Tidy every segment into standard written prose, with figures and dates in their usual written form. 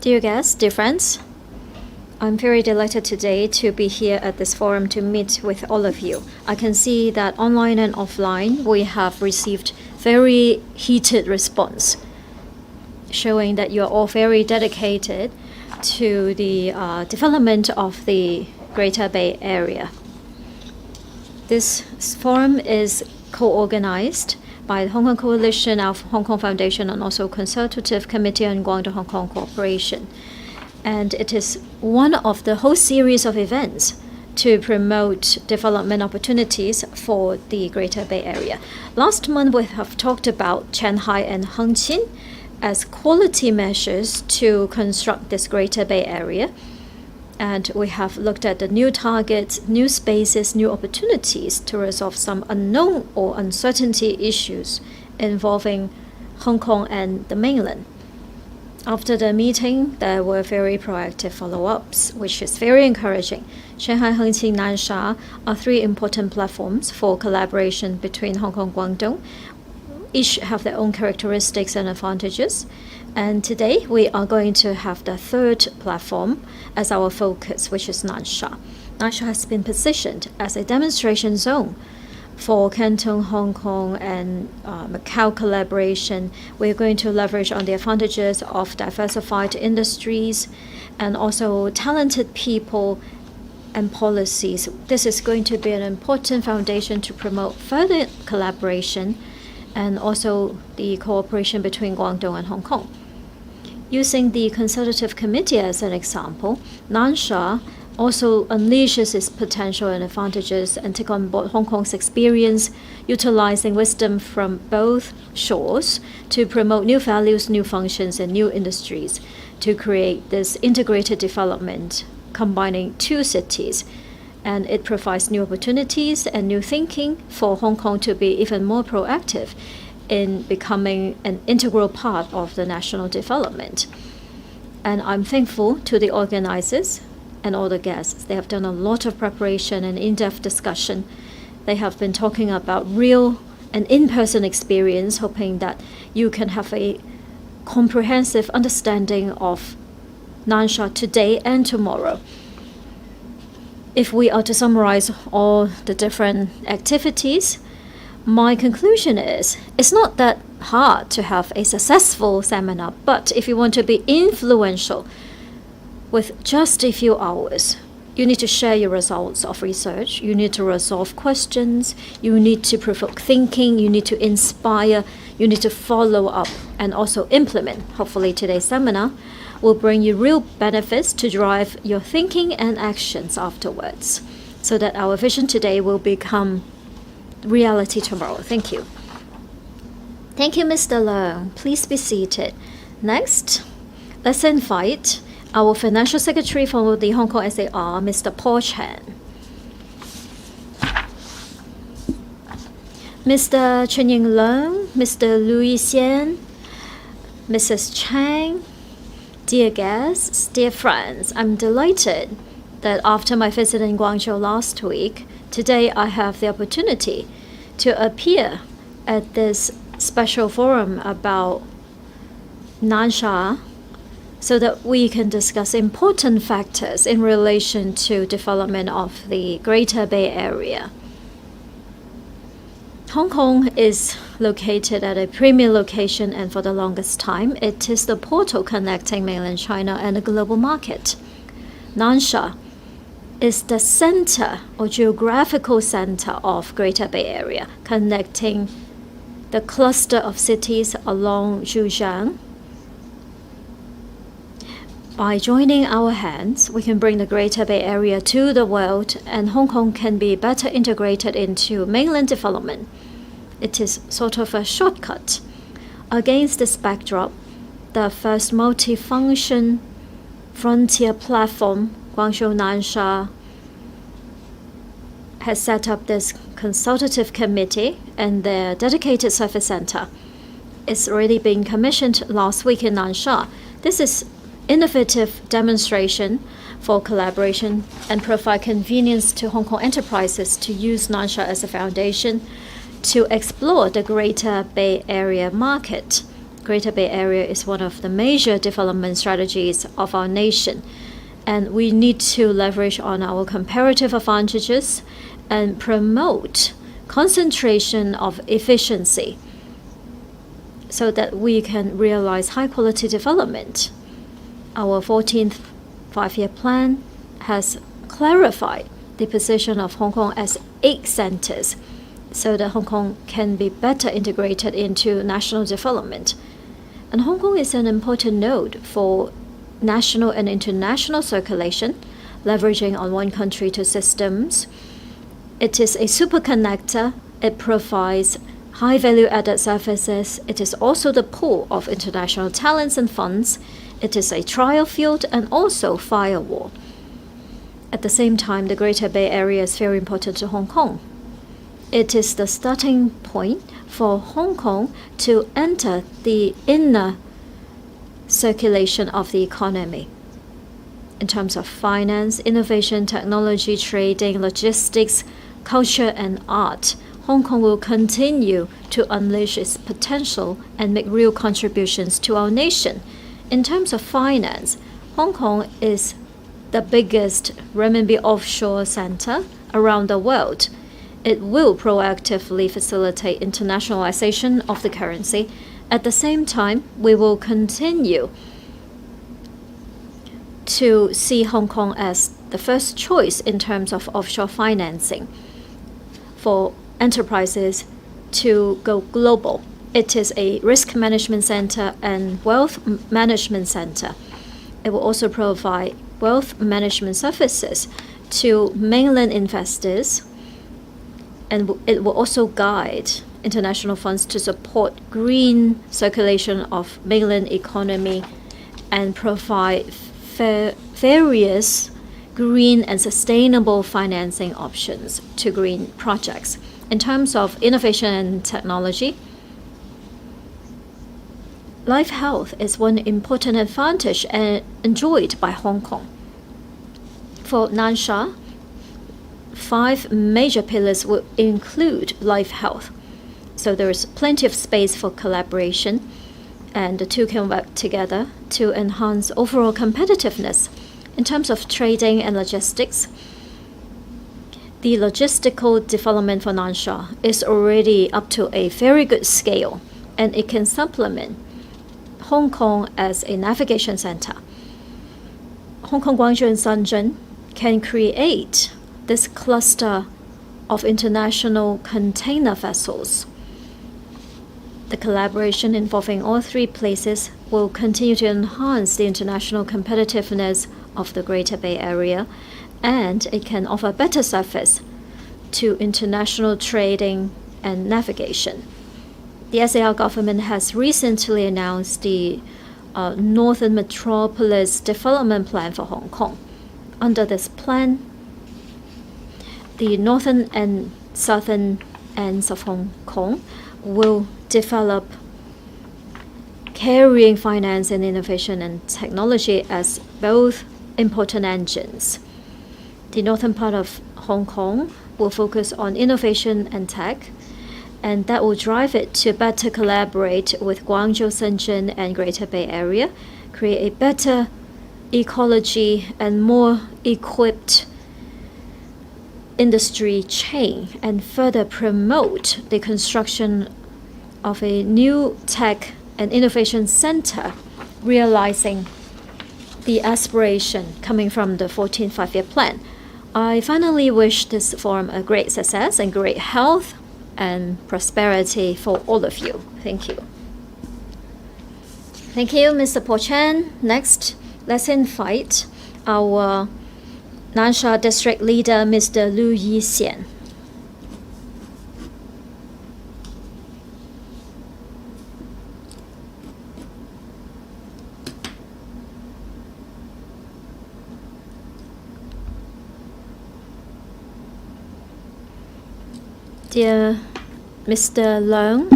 Dear guests, dear friends, I'm very delighted today to be here at this forum to meet with all of you. I can see that online and offline we have received very heated response, showing that you're all very dedicated to the development of the Greater Bay Area. This forum is co-organized by the Hong Kong Coalition of Hong Kong Foundation and also Consultative Committee on Guangdong-Hong Kong Cooperation. And it is one of the whole series of events to promote development opportunities for the Greater Bay Area. Last month, we have talked about Qianhai and Hengqin as quality measures to construct this Greater Bay Area. And we have looked at the new targets, new spaces, new opportunities to resolve some unknown or uncertainty issues involving Hong Kong and the mainland. After the meeting, there were very proactive follow-ups, which is very encouraging. Shanghai, Hengqin, Nansha are three important platforms for collaboration between Hong Kong and Guangdong. Each have their own characteristics and advantages. And today, we are going to have the third platform as our focus, which is Nansha. Nansha has been positioned as a demonstration zone for Canton, Hong Kong, and Macau collaboration. We're going to leverage on the advantages of diversified industries and also talented people and policies. This is going to be an important foundation to promote further collaboration and also the cooperation between Guangdong and Hong Kong. Using the Consultative Committee as an example, Nansha also unleashes its potential and advantages and take on board Hong Kong's experience, utilizing wisdom from both shores to promote new values, new functions, and new industries to create this integrated development combining two cities. And it provides new opportunities and new thinking for Hong Kong to be even more proactive in becoming an integral part of the national development. And I'm thankful to the organizers and all the guests. They have done a lot of preparation and in-depth discussion. They have been talking about real and in-person experience, hoping that you can have a comprehensive understanding of Nansha today and tomorrow. If we are to summarize all the different activities, my conclusion is it's not that hard to have a successful seminar, but if you want to be influential with just a few hours, you need to share your results of research, you need to resolve questions, you need to provoke thinking, you need to inspire, you need to follow up and also implement. Hopefully today's seminar will bring you real benefits to drive your thinking and actions afterwards, so that our vision today will become reality tomorrow. Thank you. Thank you, Mr. Leung. Please be seated. Next, let's invite our Financial Secretary for the Hong Kong SAR, Mr. Paul Chan. Mr. Chen Ying Leung, Mr. Louis Xian, Mrs. Chang, dear guests, dear friends, I'm delighted that after my visit in Guangzhou last week, today I have the opportunity to appear at this special forum about Nansha so that we can discuss important factors in relation to development of the Greater Bay Area. Hong Kong is located at a premier location, and for the longest time, it is the portal connecting mainland China and the global market. Nansha is the center or geographical center of Greater Bay Area, connecting the cluster of cities along Zhujiang. By joining our hands, we can bring the Greater Bay Area to the world, and Hong Kong can be better integrated into mainland development. It is sort of a shortcut. Against this backdrop, the first multifunction frontier platform, Guangzhou Nansha, has set up this consultative committee and their dedicated service center. It's already been commissioned last week in Nansha. This is innovative demonstration for collaboration and provide convenience to Hong Kong enterprises to use Nansha as a foundation to explore the Greater Bay Area market Greater Bay Area is one of the major development strategies of our nation, and we need to leverage on our comparative advantages and promote concentration of efficiency so that we can realize high-quality development. Our 14th five-year plan has clarified the position of Hong Kong as 8 centers so that Hong Kong can be better integrated into national development. And Hong Kong is an important node for national and international circulation, leveraging on one country, two systems. It is a super connector. It provides high value-added services. It is also the pool of international talents and funds. It is a trial field and also firewall. At the same time, the Greater Bay Area is very important to Hong Kong. It is the starting point for Hong Kong to enter the inner circulation of the economy. In terms of finance, innovation, technology, trading, logistics, culture, and art, Hong Kong will continue to unleash its potential and make real contributions to our nation. In terms of finance, Hong Kong is the biggest renminbi offshore center around the world. It will proactively facilitate internationalization of the currency. At the same time, we will continue to see Hong Kong as the first choice in terms of offshore financing for enterprises to go global. It is a risk management center and wealth management center. It will also provide wealth management services to mainland investors, and it will also guide international funds to support green circulation of mainland economy and provide various green and sustainable financing options to green projects. In terms of innovation and technology, life health is one important advantage enjoyed by Hong Kong. For Nansha, 5 major pillars will include life health. So there is plenty of space for collaboration, and the two can work together to enhance overall competitiveness. In terms of trading and logistics, the logistical development for Nansha is already up to a very good scale, and it can supplement Hong Kong as a navigation center. Hong Kong, Guangzhou, and Shenzhen can create this cluster of international container vessels. The collaboration involving all 3 places will continue to enhance the international competitiveness of the Greater Bay Area, and it can offer better service to international trading and navigation. The SAR government has recently announced the Northern Metropolis Development Plan for Hong Kong. Under this plan, the northern and southern ends of Hong Kong will develop carrying finance and innovation and technology as both important engines. The northern part of Hong Kong will focus on innovation and tech, and that will drive it to better collaborate with Guangzhou, Shenzhen, and Greater Bay Area, create a better ecology and more equipped industry chain, and further promote the construction of a new tech and innovation center, realizing the aspiration coming from the 14th five-year plan. I finally wish this forum a great success and great health and prosperity for all of you. Thank you. Thank you, Mr. Po Chan. Next, let's invite our Nansha District Leader, Mr. Lu Yixian. Dear Mr. Leung,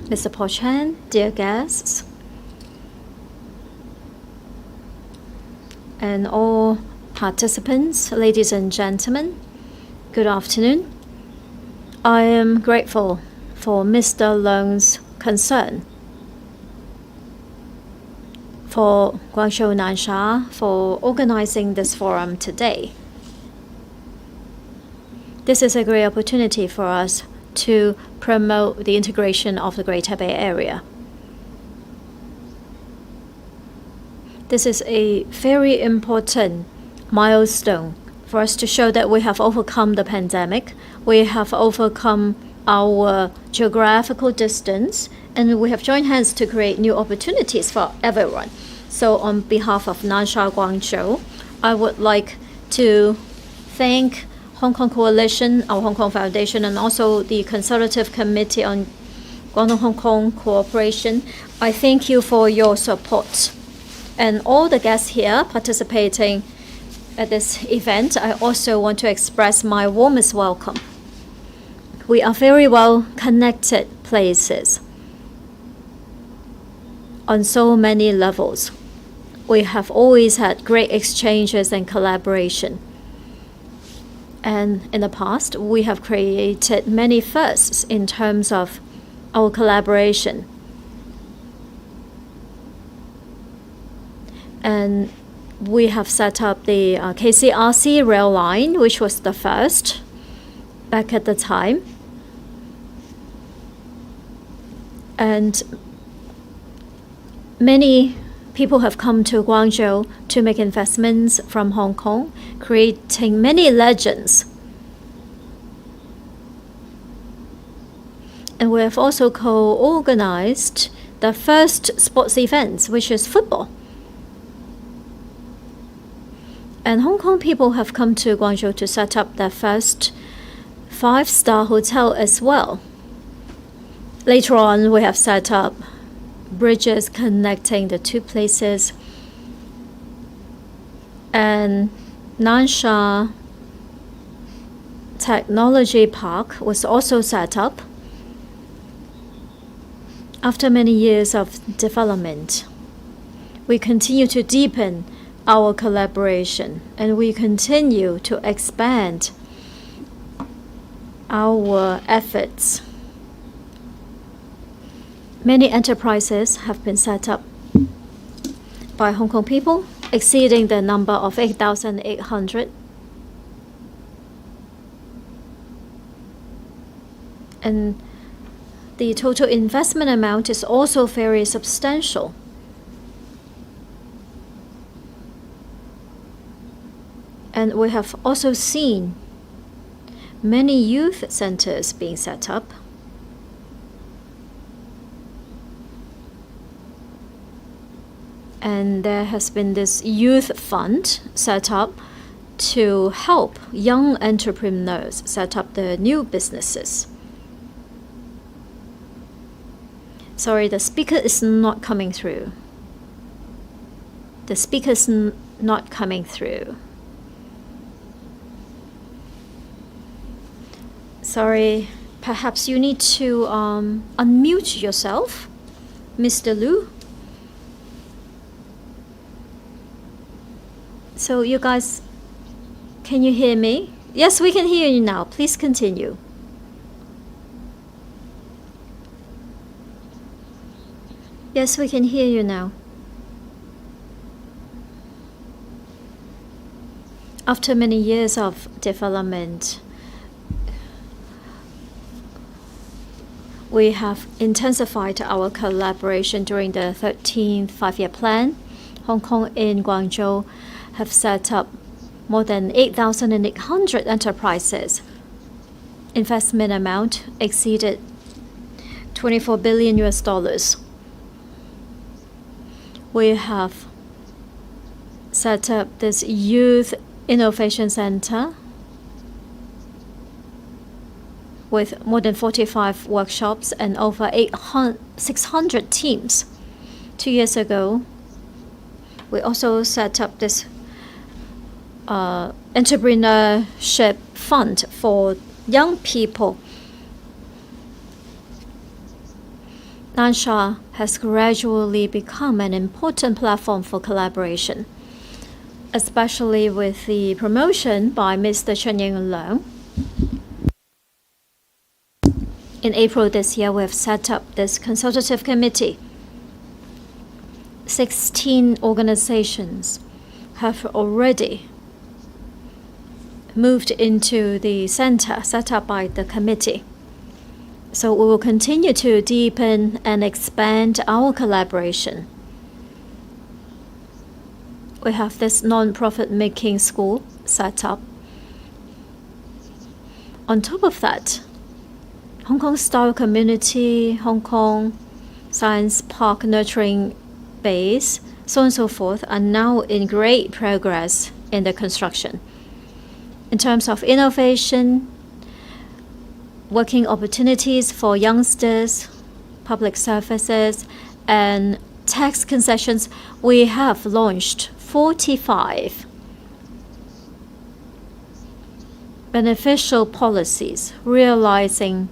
Mr. Po Chan, dear guests, and all participants, ladies and gentlemen, good afternoon. I am grateful for Mr. Leung's concern for Guangzhou Nansha for organizing this forum today. This is a great opportunity for us to promote the integration of the Greater Bay Area. This is a very important milestone for us to show that we have overcome the pandemic, we have overcome our geographical distance, and we have joined hands to create new opportunities for everyone. So on behalf of Nansha Guangzhou, I would like to thank Hong Kong Coalition, our Hong Kong Foundation, and also the Consultative Committee on Guangdong-Hong Kong Cooperation. I thank you for your support. And all the guests here participating at this event, I also want to express my warmest welcome. We are very well connected places on so many levels. We have always had great exchanges and collaboration. And in the past, we have created many firsts in terms of our collaboration. And we have set up the KCRC rail line, which was the first back at the time. And many people have come to Guangzhou to make investments from Hong Kong, creating many legends. And we have also co-organized the first sports events, which is football. And Hong Kong people have come to Guangzhou to set up their first 5-star hotel as well. Later on, we have set up bridges connecting the two places. And Nansha Technology Park was also set up. After many years of development, we continue to deepen our collaboration, and we continue to expand our efforts. Many enterprises have been set up by Hong Kong people, exceeding the number of 8,800. And the total investment amount is also very substantial. And we have also seen many youth centers being set up. And there has been this youth fund set up to help young entrepreneurs set up their new businesses. Sorry, the speaker is not coming through. The speaker is not coming through. Sorry, perhaps you need to unmute yourself, Mr. Liu. So you guys, can you hear me? Yes, we can hear you now. Please continue. Yes, we can hear you now. After many years of development, we have intensified our collaboration during the 13th five-year plan. Hong Kong and Guangzhou have set up more than 8,800 enterprises. Investment amount exceeded $24 billion. We have set up this Youth Innovation Center with more than 45 workshops and over 600 teams. 2 years ago, we also set up this entrepreneurship fund for young people. Nansha has gradually become an important platform for collaboration, especially with the promotion by Mr. Chen Ying-leung. In April this year, we have set up this consultative committee 16 organizations have already moved into the center set up by the committee. So we will continue to deepen and expand our collaboration. We have this non-profit making school set up. On top of that, Hong Kong Style Community, Hong Kong Science Park Nurturing Base, so on and so forth, are now in great progress in the construction. In terms of innovation, working opportunities for youngsters, public services, and tax concessions, we have launched 45 beneficial policies realizing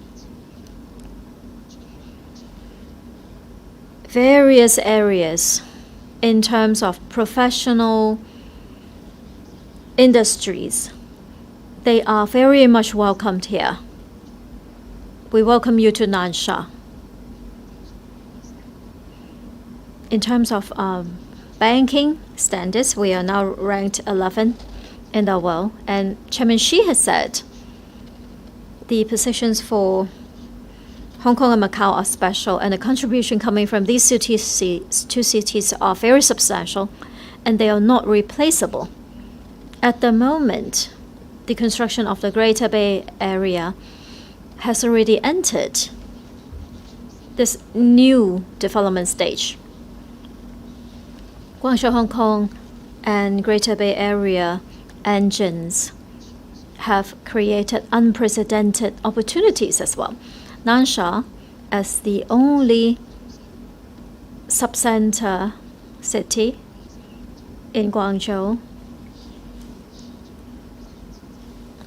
various areas in terms of professional industries. They are very much welcomed here. We welcome you to Nansha. In terms of banking standards, we are now ranked 11 in the world. And Chairman Xi has said the positions for Hong Kong and Macau are special, and the contribution coming from these two cities are very substantial, and they are not replaceable. At the moment, the construction of the Greater Bay Area has already entered this new development stage. Guangzhou, Hong Kong, and Greater Bay Area engines have created unprecedented opportunities as well. Nansha, as the only subcenter city in Guangzhou,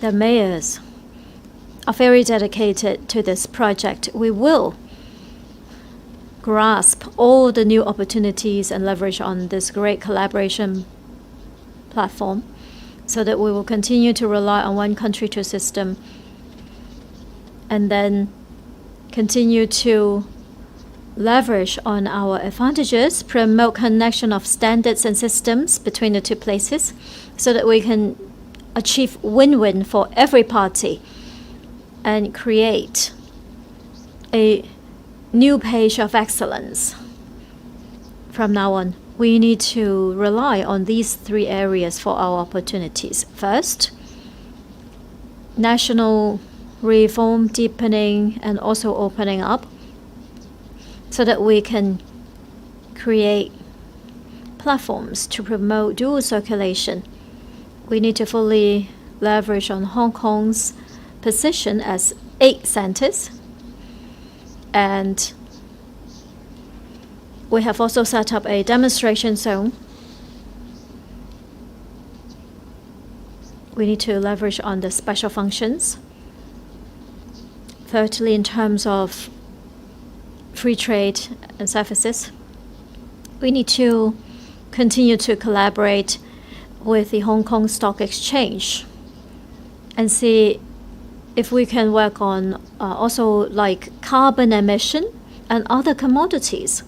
the mayors are very dedicated to this project. We will grasp all the new opportunities and leverage on this great collaboration platform so that we will continue to rely on one country, two system, and then continue to leverage on our advantages, promote connection of standards and systems between the two places so that we can achieve win-win for every party and create a new page of excellence. From now on, we need to rely on these three areas for our opportunities. First, national reform, deepening, and also opening up so that we can create platforms to promote dual circulation. We need to fully leverage on Hong Kong's position as 8 centers, and we have also set up a demonstration zone. We need to leverage on the special functions. Thirdly, in terms of free trade and services, we need to continue to collaborate with the Hong Kong Stock Exchange and see if we can work on also like carbon emission and other commodities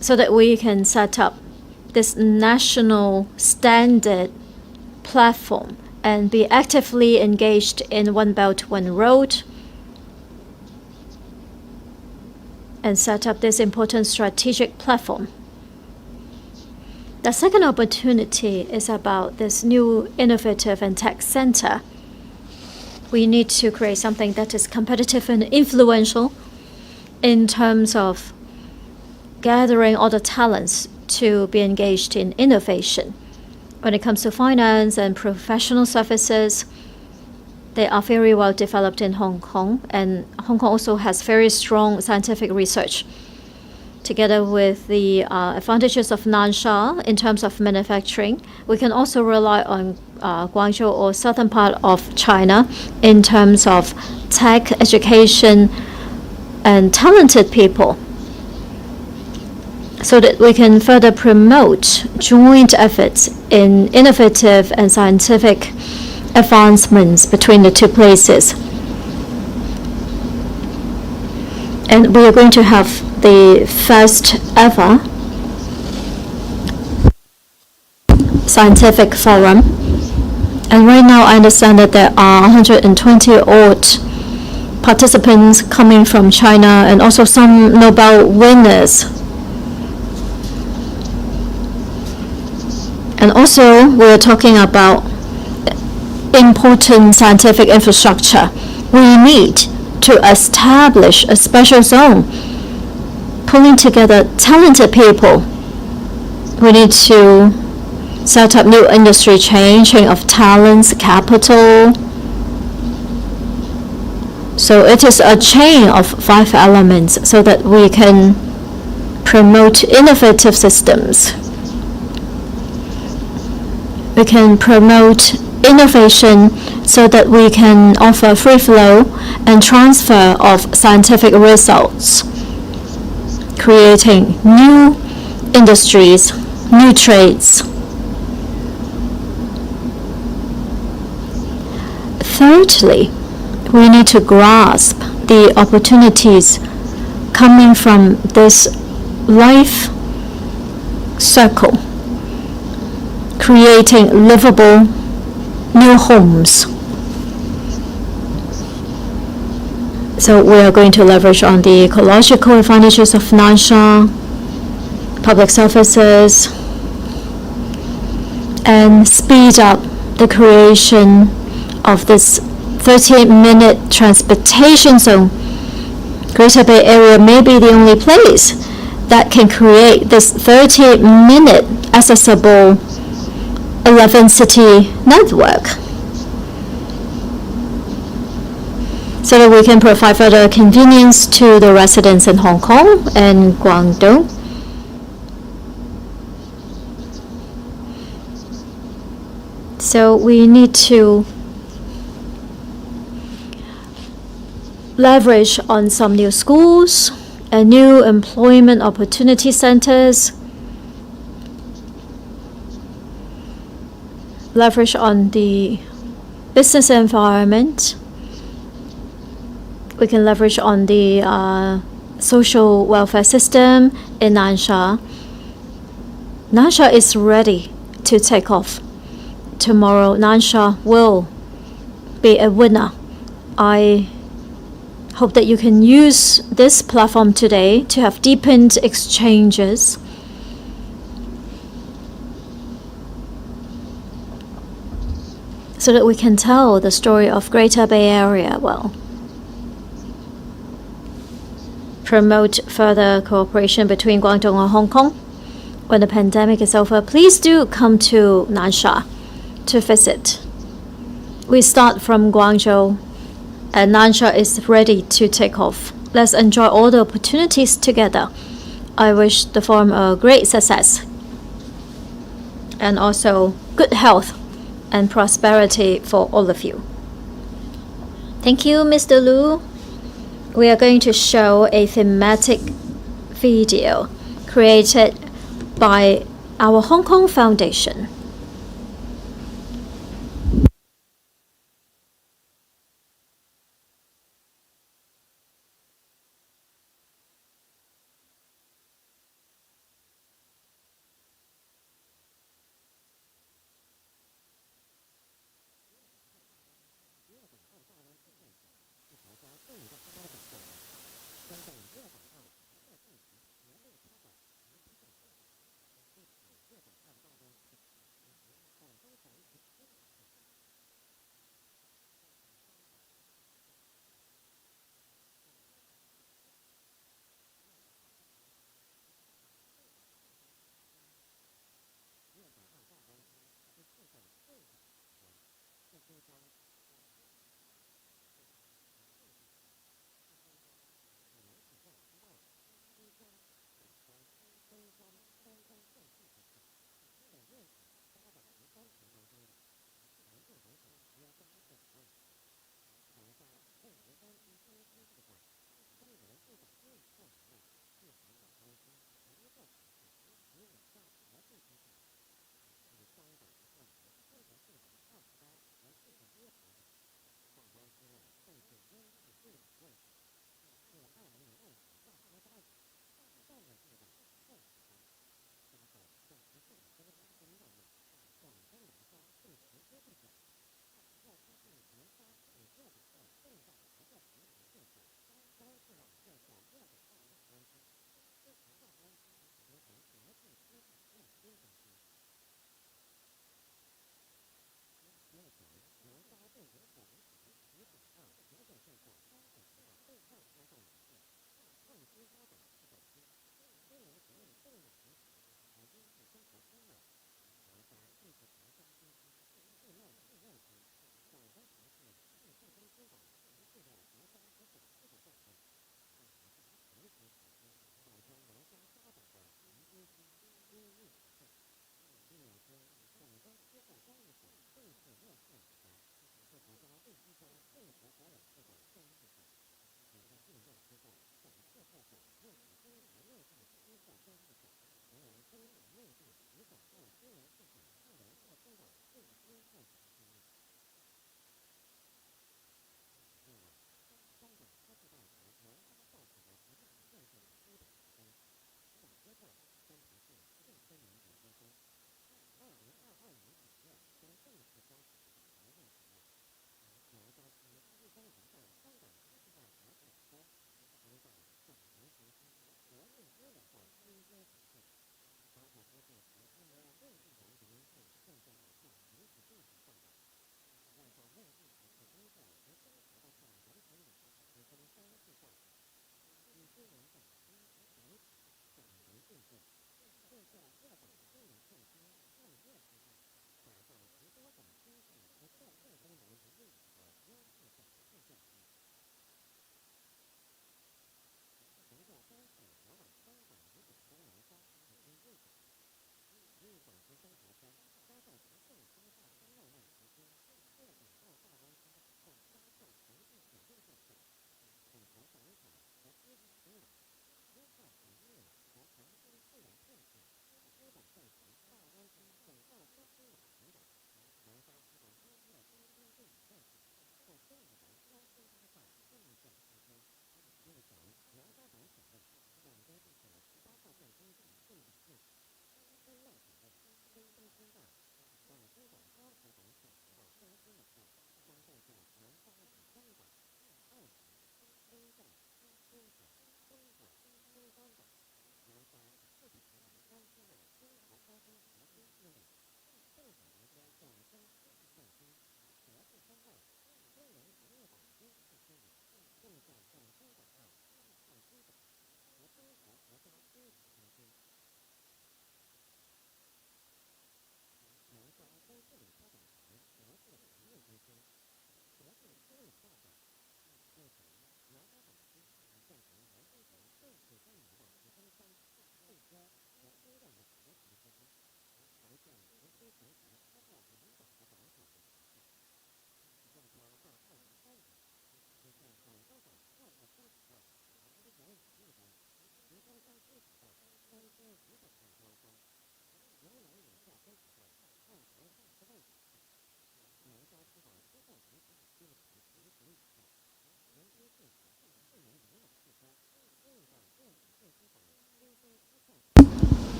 so that we can set up this national standard platform and be actively engaged in One Belt, One Road and set up this important strategic platform. The second opportunity is about this new innovative and tech center. We need to create something that is competitive and influential in terms of gathering all the talents to be engaged in innovation. When it comes to finance and professional services, they are very well developed in Hong Kong, and Hong Kong also has very strong scientific research. Together with the advantages of Nansha in terms of manufacturing, we can also rely on Guangzhou or southern part of China in terms of tech, education, and talented people, so that we can further promote joint efforts in innovative and scientific advancements between the two places. And we are going to have the first ever scientific forum. And right now I understand that there are 120 odd participants coming from China and also some Nobel winners. And also we're talking about important scientific infrastructure. We need to establish a special zone, pulling together talented people. We need to set up new industry chain of talents, capital. So it is a chain of 5 elements so that we can promote innovative systems. We can promote innovation so that we can offer free flow and transfer of scientific results, creating new industries, new trades. Thirdly, we need to grasp the opportunities coming from this life circle, creating livable new homes. So we are going to leverage on the ecological advantages of Nansha, public services, and speed up the creation of this 30-minute transportation zone. Greater Bay Area may be the only place that can create this 30-minute accessible 11-city network, so that we can provide further convenience to the residents in Hong Kong and Guangdong. So we need to leverage on some new schools and new employment opportunity centers, leverage on the business environment. We can leverage on the social welfare system in Nansha. Nansha is ready to take off. Tomorrow, Nansha will be a winner. I hope that you can use this platform today to have deepened exchanges. So that we can tell the story of Greater Bay Area well. Promote further cooperation between Guangdong and Hong Kong. When the pandemic is over, please do come to Nansha to visit. We start from Guangzhou, and Nansha is ready to take off. Let's enjoy all the opportunities together. I wish the forum a great success and also good health and prosperity for all of you. Thank you, Mr. Lu. We are going to show a thematic video created by our Hong Kong Foundation.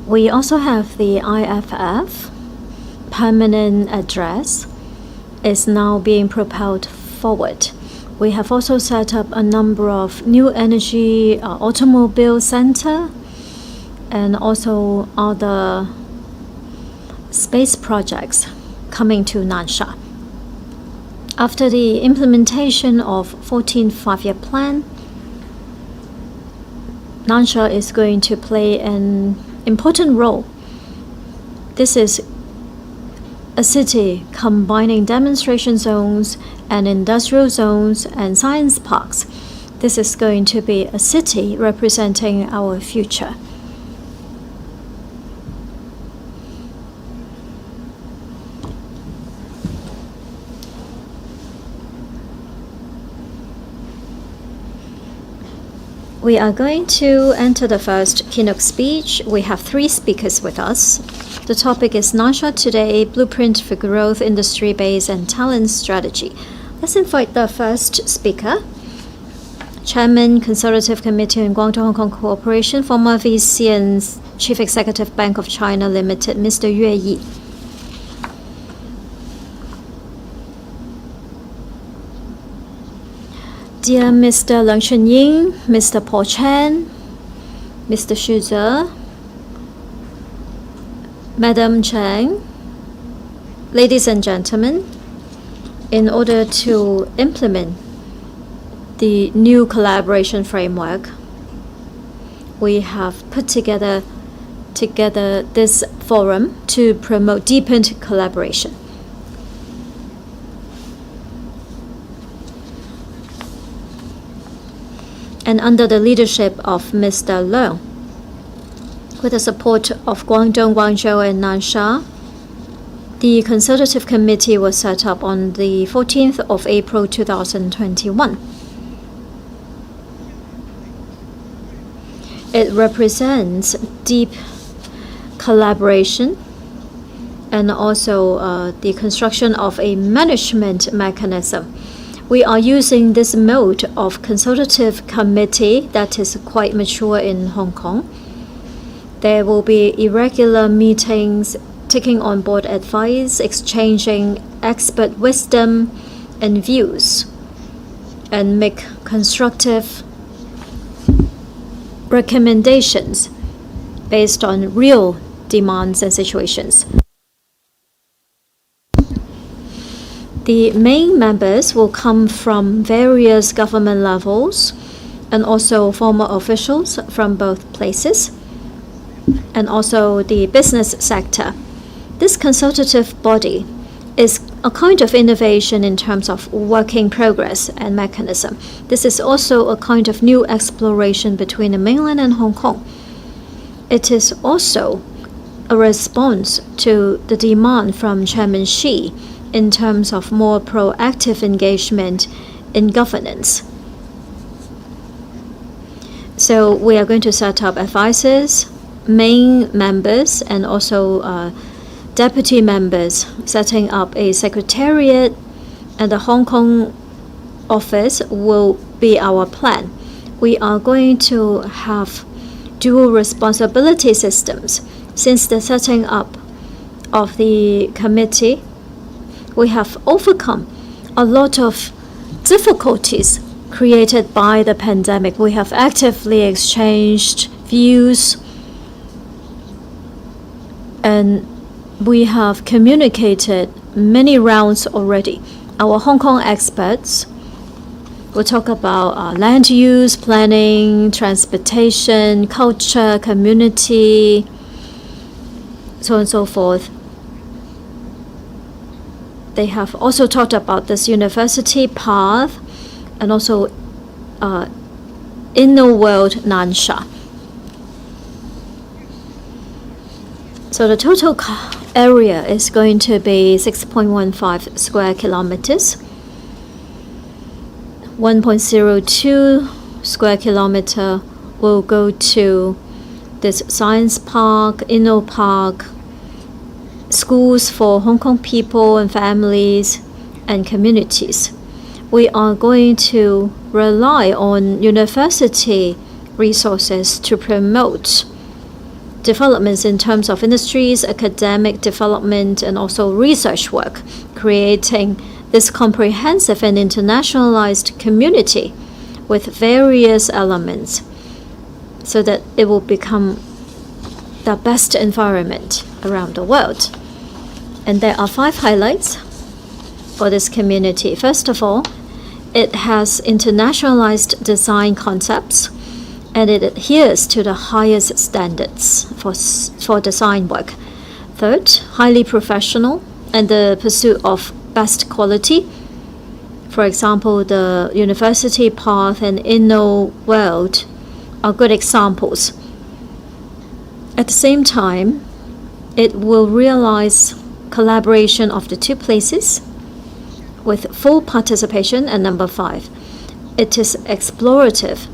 We also have the IFF permanent address is now being propelled forward. We have also set up a number of new energy automobile center and also other space projects coming to Nansha. After the implementation of 14th Five-Year Plan, Nansha is going to play an important role. This is a city combining demonstration zones and industrial zones and science parks. This is going to be a city representing our future. We are going to enter the first keynote speech. We have 3 speakers with us. The topic is Nansha Today, Blueprint for Growth, Industry Base and Talent Strategy. Let's invite the first speaker, Chairman, Consultative Committee on Guangdong-Hong Kong Cooperation, former VC and Chief Executive Bank of China Limited, Mr. Yue Yi. Dear Mr. Leung Chun-ying, Mr. Paul Chan, Mr. Xu Ze, Madam Chang, ladies and gentlemen, in order to implement the new collaboration framework, we have put together this forum to promote deepened collaboration. And under the leadership of Mr. Leung, with the support of Guangdong, Guangzhou, and Nansha, the Consultative Committee was set up on the 14th of April 2021. It represents deep collaboration and also the construction of a management mechanism. We are using this mode of consultative committee that is quite mature in Hong Kong. There will be irregular meetings, taking on board advice, exchanging expert wisdom and views, and make constructive recommendations based on real demands and situations. The main members will come from various government levels and also former officials from both places, and also the business sector. This consultative body is a kind of innovation in terms of working progress and mechanism. This is also a kind of new exploration between the mainland and Hong Kong. It is also a response to the demand from Chairman Xi in terms of more proactive engagement in governance. So we are going to set up advisors, main members, and also deputy members, setting up a secretariat, and the Hong Kong office will be our plan. We are going to have dual responsibility systems. Since the setting up of the committee, we have overcome a lot of difficulties created by the pandemic. We have actively exchanged views And we have communicated many rounds already. Our Hong Kong experts will talk about land use, planning, transportation, culture, community, so on and so forth. They have also talked about this university path and also inner world Nansha. So the total area is going to be 6.15 square kilometers. 1.02 square kilometer will go to this science park, inno park, schools for Hong Kong people and families and communities. We are going to rely on university resources to promote developments in terms of industries, academic development, and also research work, creating this comprehensive and internationalized community with various elements so that it will become the best environment around the world. And there are 5 highlights for this community. First of all, it has internationalized design concepts, and it adheres to the highest standards for design work. Third, highly professional and the pursuit of best quality. For example, the university path and inno world are good examples. At the same time, it will realize collaboration of the 2 places with full participation. And number 5, it is explorative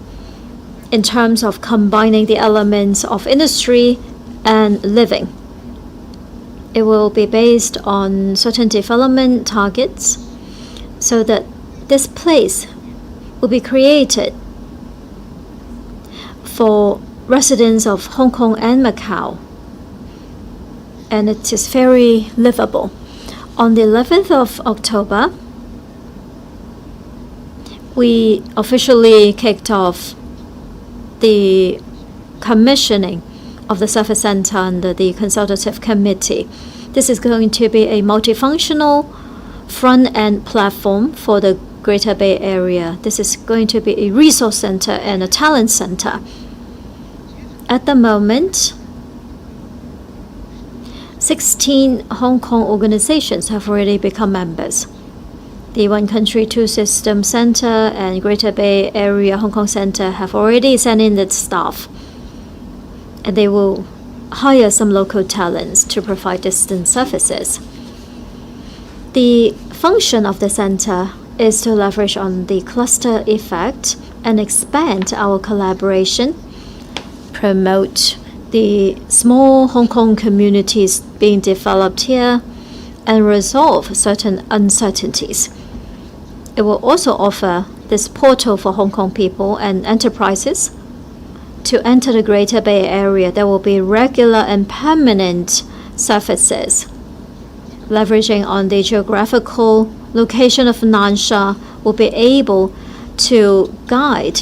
in terms of combining the elements of industry and living. It will be based on certain development targets so that this place will be created for residents of Hong Kong and Macau. And it is very livable. On the 11th of October, we officially kicked off the commissioning of the Service Center under the Consultative Committee. This is going to be a multifunctional front-end platform for the Greater Bay Area. This is going to be a resource center and a talent center. At the moment, 16 Hong Kong organizations have already become members. The One Country, Two System Center and Greater Bay Area Hong Kong Center have already sent in its staff, and they will hire some local talents to provide distance services. The function of the center is to leverage on the cluster effect and expand our collaboration, promote the small Hong Kong communities being developed here, and resolve certain uncertainties. It will also offer this portal for Hong Kong people and enterprises to enter the Greater Bay Area. There will be regular and permanent services. Leveraging on the geographical location of Nansha, will be able to guide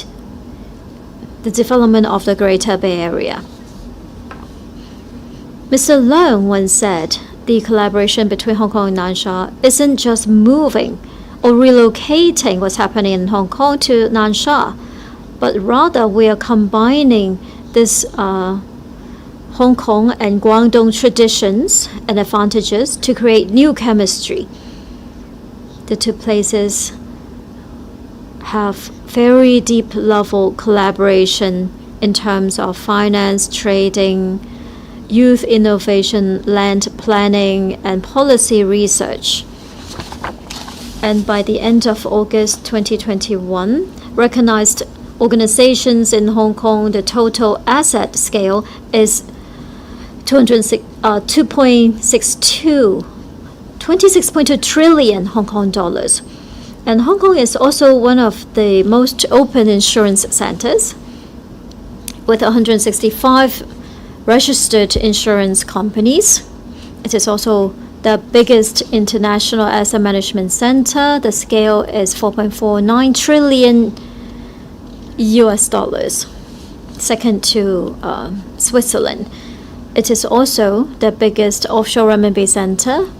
the development of the Greater Bay Area. Mr. Leung once said, the collaboration between Hong Kong and Nansha isn't just moving or relocating what's happening in Hong Kong to Nansha, but rather we are combining this Hong Kong and Guangdong traditions and advantages to create new chemistry. The 2 places have very deep level collaboration in terms of finance, trading, youth innovation, land planning, and policy research. And by the end of August 2021, recognized organizations in Hong Kong, the total asset scale is 26.2 trillion Hong Kong dollars. And Hong Kong is also one of the most open insurance centers with 165 registered insurance companies. It is also the biggest international asset management center. The scale is 4.49 trillion US dollars, second to Switzerland. It is also the biggest offshore renminbi center,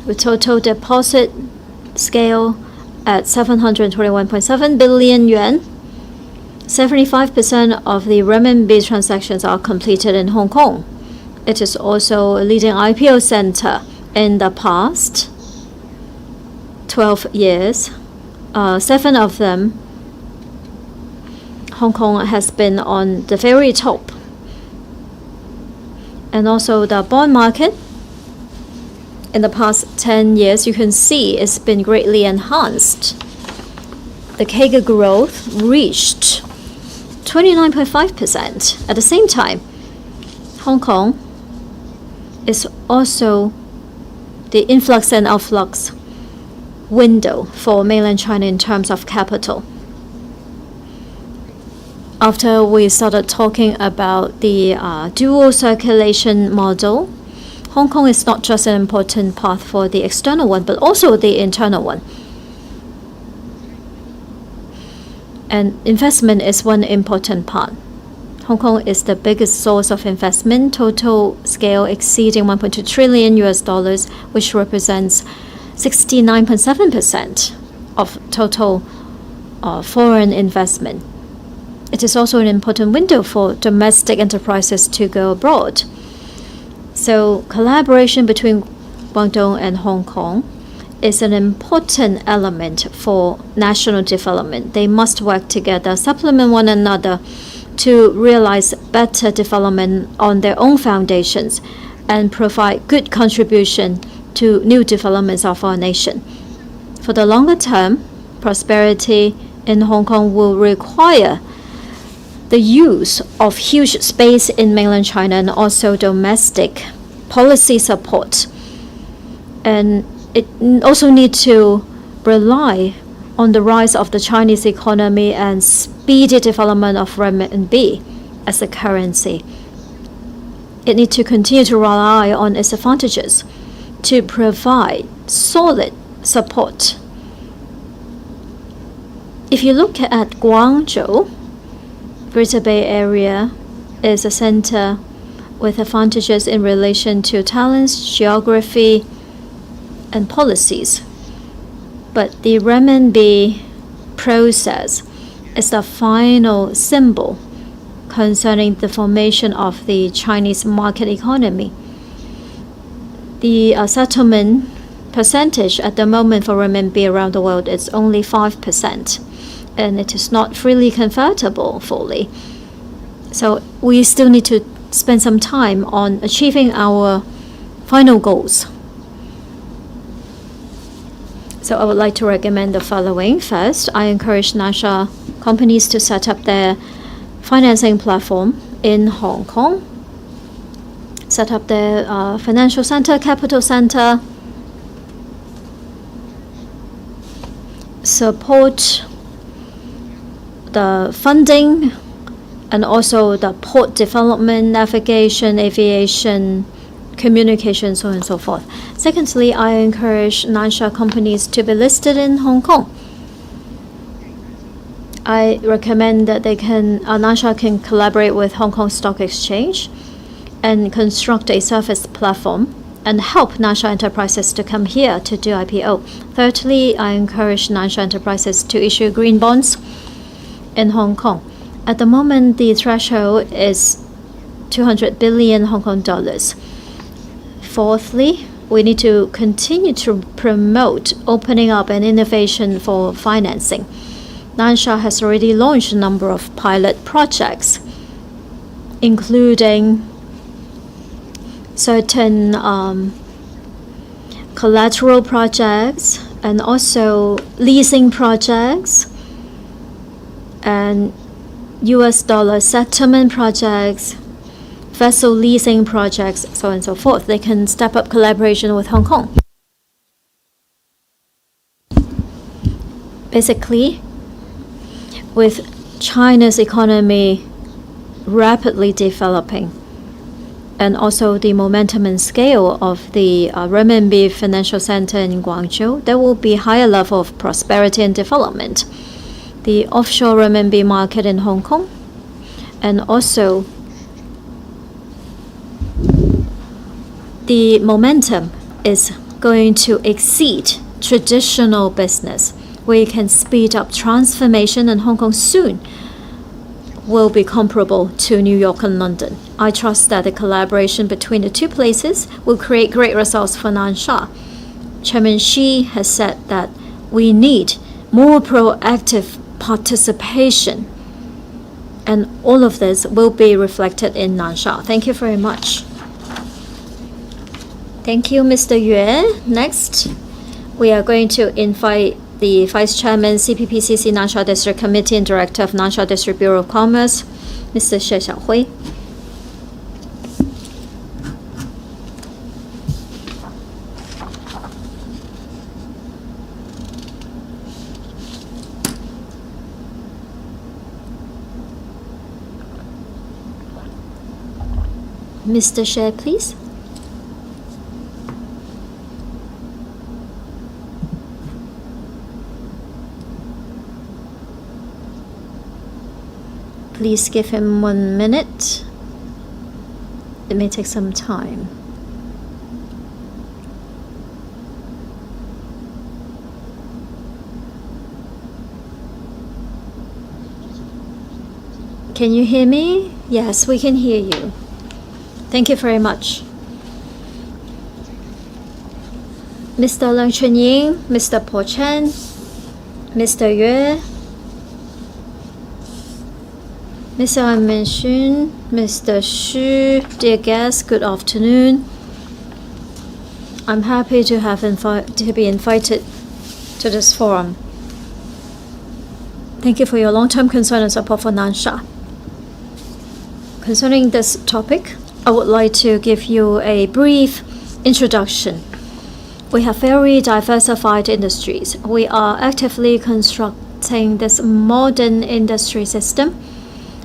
with total deposit scale at 721.7 billion yuan. 75% of the renminbi transactions are completed in Hong Kong. It is also a leading IPO center. In the past 12 years, 7 of them, Hong Kong has been on the very top. And also the bond market, in the past 10 years, you can see it's been greatly enhanced. The CAGR growth reached 29.5%. At the same time, Hong Kong is also the influx and outflux window for mainland China in terms of capital. After we started talking about the dual circulation model, Hong Kong is not just an important path for the external one, but also the internal one. And investment is one important part. Hong Kong is the biggest source of investment, total scale exceeding $1.2 trillion, which represents 69.7% of total foreign investment. It is also an important window for domestic enterprises to go abroad. So collaboration between Guangdong and Hong Kong is an important element for national development. They must work together, supplement one another to realize better development on their own foundations and provide good contribution to new developments of our nation. For the longer term, prosperity in Hong Kong will require the use of huge space in mainland China and also domestic policy support. And it also needs to rely on the rise of the Chinese economy and speedy development of renminbi as a currency. It needs to continue to rely on its advantages to provide solid support. If you look at Guangzhou, Greater Bay Area is a center with advantages in relation to talents, geography, and policies. But the renminbi process is the final symbol concerning the formation of the Chinese market economy. The settlement percentage at the moment for renminbi around the world is only 5%, and it is not freely convertible fully. So we still need to spend some time on achieving our final goals. So I would like to recommend the following. First, I encourage Nansha companies to set up their financing platform in Hong Kong, set up their financial center, capital center, support the funding and also the port development, navigation, aviation, communication, so on and so forth. Secondly, I encourage Nansha companies to be listed in Hong Kong. I recommend that Nansha can collaborate with Hong Kong Stock Exchange and construct a service platform and help Nansha enterprises to come here to do IPO. Thirdly, I encourage Nansha enterprises to issue green bonds in Hong Kong. At the moment, the threshold is 200 billion Hong Kong dollars. Fourthly, we need to continue to promote opening up and innovation for financing. Nansha has already launched a number of pilot projects, including certain collateral projects and also leasing projects and US dollar settlement projects, vessel leasing projects, so on and so forth. They can step up collaboration with Hong Kong. Basically, with China's economy rapidly developing and also the momentum and scale of the renminbi financial center in Guangzhou, there will be higher level of prosperity and development. The offshore renminbi market in Hong Kong and also the momentum is going to exceed traditional business. We can speed up transformation, and Hong Kong soon will be comparable to New York and London. I trust that the collaboration between the two places will create great results for Nansha. Chairman Xi has said that we need more proactive participation, and all of this will be reflected in Nansha. Thank you very much. Thank you, Mr. Yue. Next, we are going to invite the Vice Chairman, CPPCC Nansha District Committee and Director of Nansha District Bureau of Commerce, Mr. Xie Xiaohui. Mr. Xie, please. Please give him 1 minute. It may take some time. Can you hear me? Yes, we can hear you. Thank you very much. Mr. Leung Chun-ying, Mr. Po Chen, Mr. Yue, Mr. An Min-shun, Mr. Xu, dear guests, good afternoon. I'm happy to be invited to this forum. Thank you for your long-term concern and support for Nansha. Concerning this topic, I would like to give you a brief introduction. We have very diversified industries. We are actively constructing this modern industry system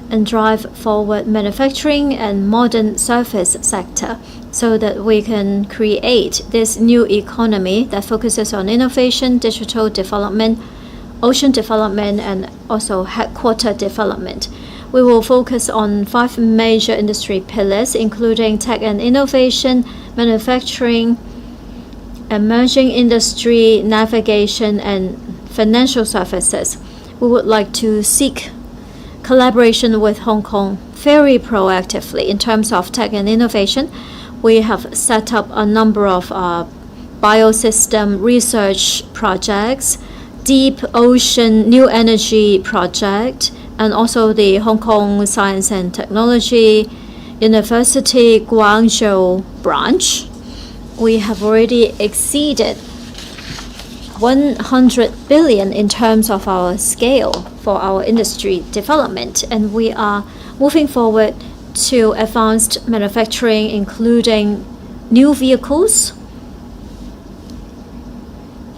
and drive forward manufacturing and modern service sector so that we can create this new economy that focuses on innovation, digital development, ocean development, and also headquarter development. We will focus on 5 major industry pillars, including tech and innovation, manufacturing, emerging industry, navigation, and financial services. We would like to seek collaboration with Hong Kong very proactively. In terms of tech and innovation, we have set up a number of biosystem research projects, deep ocean new energy project, and also the Hong Kong Science and Technology University Guangzhou branch. We have already exceeded 100 billion in terms of our scale for our industry development, and we are moving forward to advanced manufacturing, including new vehicles.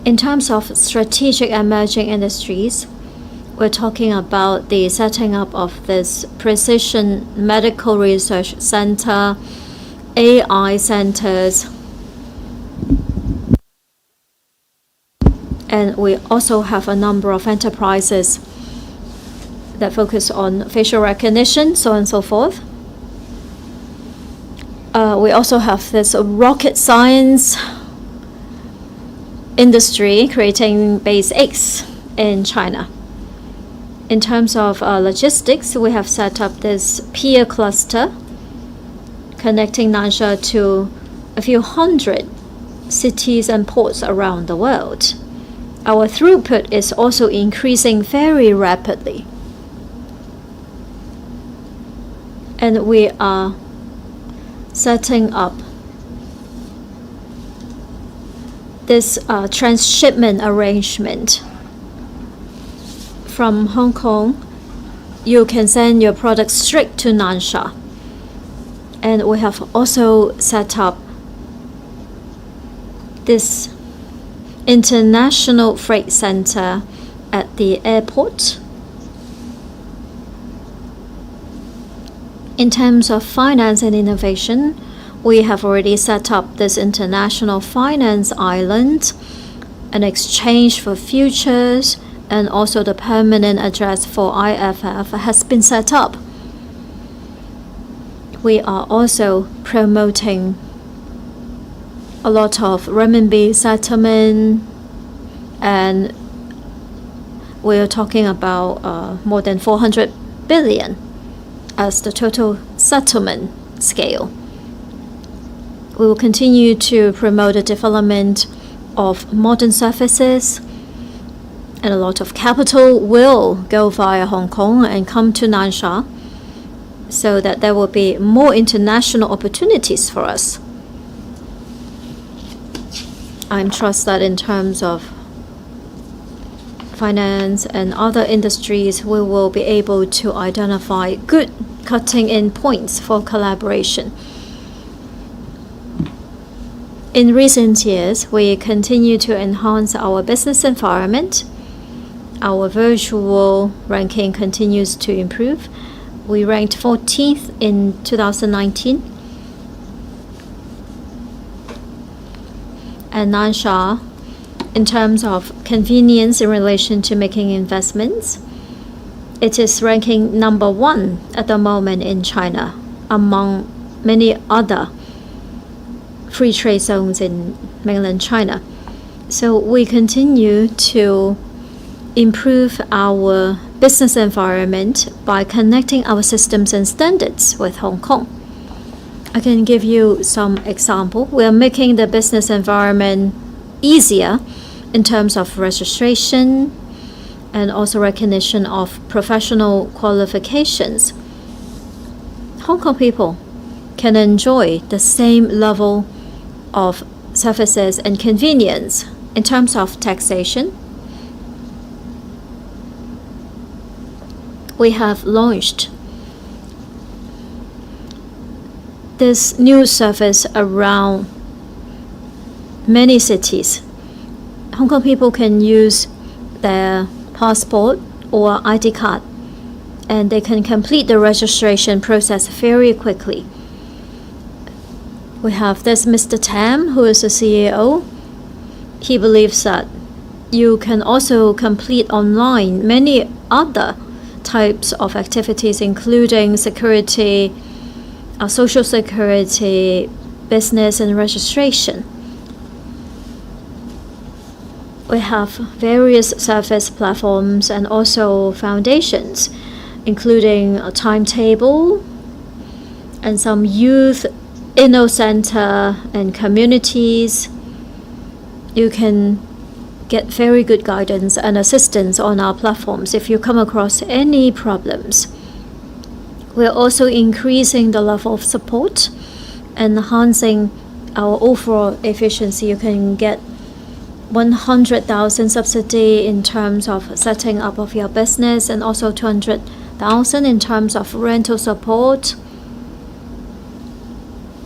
In terms of strategic emerging industries, we're talking about the setting up of this precision medical research center, AI centers, and we also have a number of enterprises that focus on facial recognition, so on and so forth. We also have this rocket science industry creating base X in China. In terms of logistics, we have set up this pier cluster connecting Nansha to a few hundred cities and ports around the world. Our throughput is also increasing very rapidly. And we are setting up this transshipment arrangement. From Hong Kong, you can send your products straight to Nansha. And we have also set up this international freight center at the airport. In terms of finance and innovation, we have already set up this international finance island, an exchange for futures, and also the permanent address for IFF has been set up. We are also promoting a lot of renminbi settlement, and we're talking about more than 400 billion as the total settlement scale. We will continue to promote the development of modern services, and a lot of capital will go via Hong Kong and come to Nansha, so that there will be more international opportunities for us. I trust that in terms of finance and other industries, we will be able to identify good cutting-in points for collaboration. In recent years, we continue to enhance our business environment. Our virtual ranking continues to improve. We ranked 14th in 2019. And Nansha, in terms of convenience in relation to making investments, it is ranking number 1 at the moment in China among many other free trade zones in mainland China. So we continue to improve our business environment by connecting our systems and standards with Hong Kong. I can give you some example. We are making the business environment easier in terms of registration and also recognition of professional qualifications. Hong Kong people can enjoy the same level of services and convenience in terms of taxation. We have launched this new service around many cities. Hong Kong people can use their passport or ID card, and they can complete the registration process very quickly. We have this Mr. Tam, who is the CEO. He believes that you can also complete online many other types of activities, including security, social security, business, and registration. We have various service platforms and also foundations, including a timetable and some youth inno center and communities. You can get very good guidance and assistance on our platforms if you come across any problems. We're also increasing the level of support, enhancing our overall efficiency. You can get 100,000 subsidy in terms of setting up of your business, and also 200,000 in terms of rental support,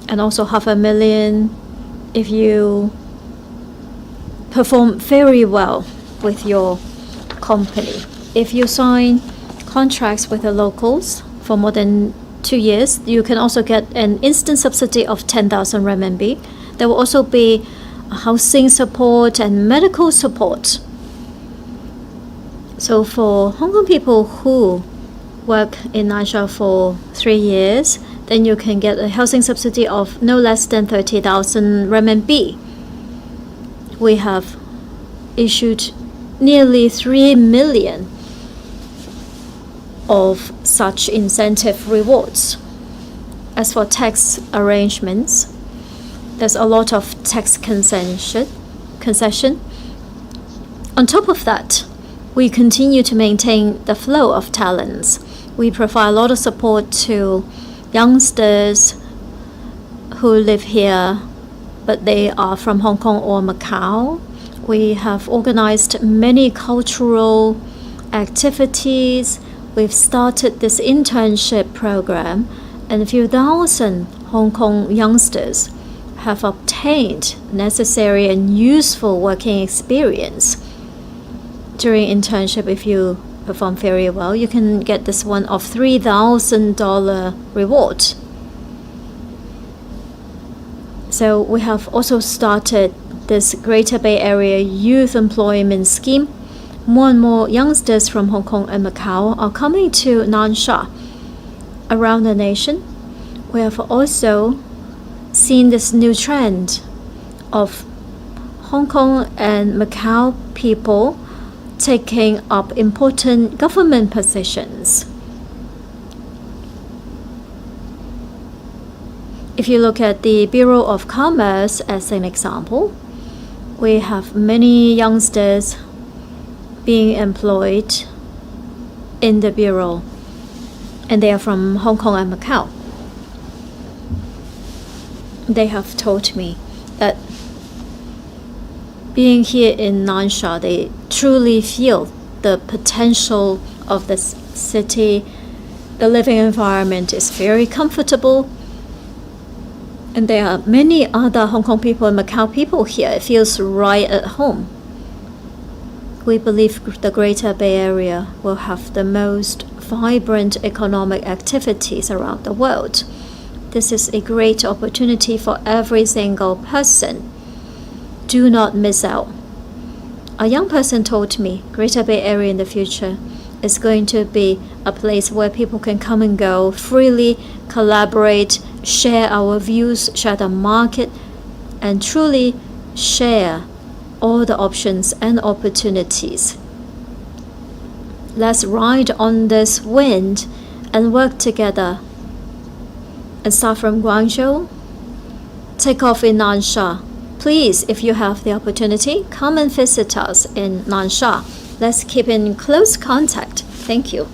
and also 500,000 if you perform very well with your company. If you sign contracts with the locals for more than 2 years, you can also get an instant subsidy of 10,000 renminbi. There will also be housing support and medical support. So for Hong Kong people who work in Nansha for 3 years, then you can get a housing subsidy of no less than 30,000 renminbi. We have issued nearly 3 million of such incentive rewards. As for tax arrangements, there's a lot of tax concession. On top of that, we continue to maintain the flow of talents. We provide a lot of support to youngsters who live here, but they are from Hong Kong or Macau. We have organized many cultural activities. We've started this internship program, and a few thousand Hong Kong youngsters have obtained necessary and useful working experience. During internship, if you perform very well, you can get this one of $3,000 reward. So we have also started this Greater Bay Area Youth Employment Scheme. More and more youngsters from Hong Kong and Macau are coming to Nansha. Around the nation, we have also seen this new trend of Hong Kong and Macau people taking up important government positions. If you look at the Bureau of Commerce as an example, we have many youngsters being employed in the Bureau, and they are from Hong Kong and Macau. They have told me that being here in Nansha, they truly feel the potential of this city. The living environment is very comfortable, and there are many other Hong Kong people and Macau people here. It feels right at home. We believe the Greater Bay Area will have the most vibrant economic activities around the world. This is a great opportunity for every single person. Do not miss out. A young person told me Greater Bay Area in the future is going to be a place where people can come and go freely, collaborate, share our views, share the market, and truly share all the options and opportunities. Let's ride on this wind and work together and start from Guangzhou, take off in Nansha. Please, if you have the opportunity, come and visit us in Nansha. Let's keep in close contact. Thank you.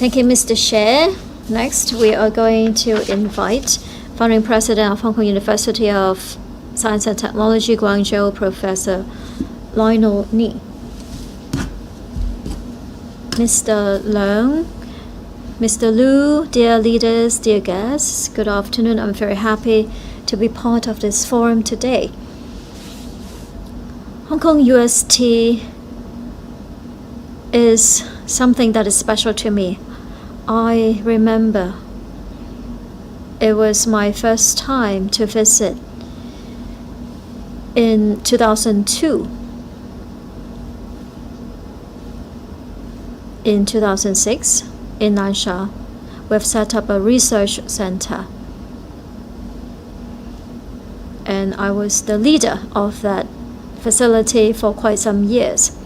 Thank you, Mr. Xie. Next, we are going to invite founding president of Hong Kong University of Science and Technology, Guangzhou, Professor Lionel Ni. Mr. Leung, Mr. Lu, dear leaders, dear guests, good afternoon. I'm very happy to be part of this forum today. Hong Kong UST is something that is special to me. I remember it was my first time to visit in 2002. In 2006, in Nansha, we've set up a research center, and I was the leader of that facility for quite some years.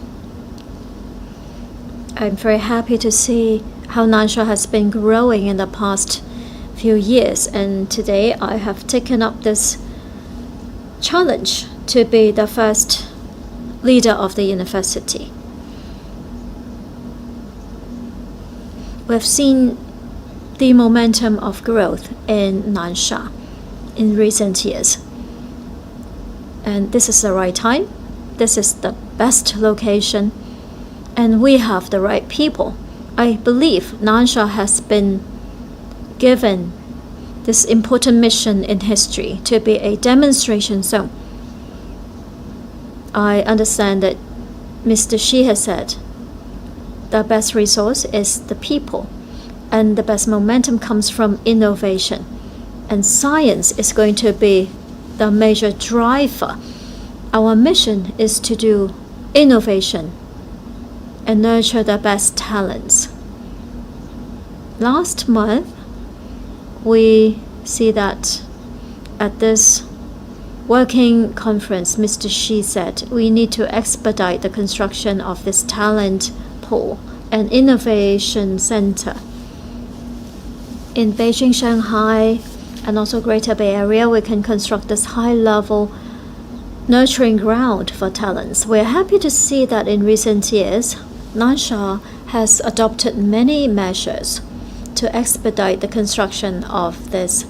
I'm very happy to see how Nansha has been growing in the past few years, and today I have taken up this challenge to be the first leader of the university. We've seen the momentum of growth in Nansha in recent years. And this is the right time. This is the best location. And we have the right people. I believe Nansha has been given this important mission in history to be a demonstration zone. I understand that Mr. Xi has said the best resource is the people, and the best momentum comes from innovation. And science is going to be the major driver. Our mission is to do innovation and nurture the best talents. Last month, we see that at this working conference, Mr. Xi said we need to expedite the construction of this talent pool and innovation center in Beijing, Shanghai, and also Greater Bay Area. We can construct this high-level nurturing ground for talents. We're happy to see that in recent years, Nansha has adopted many measures to expedite the construction of this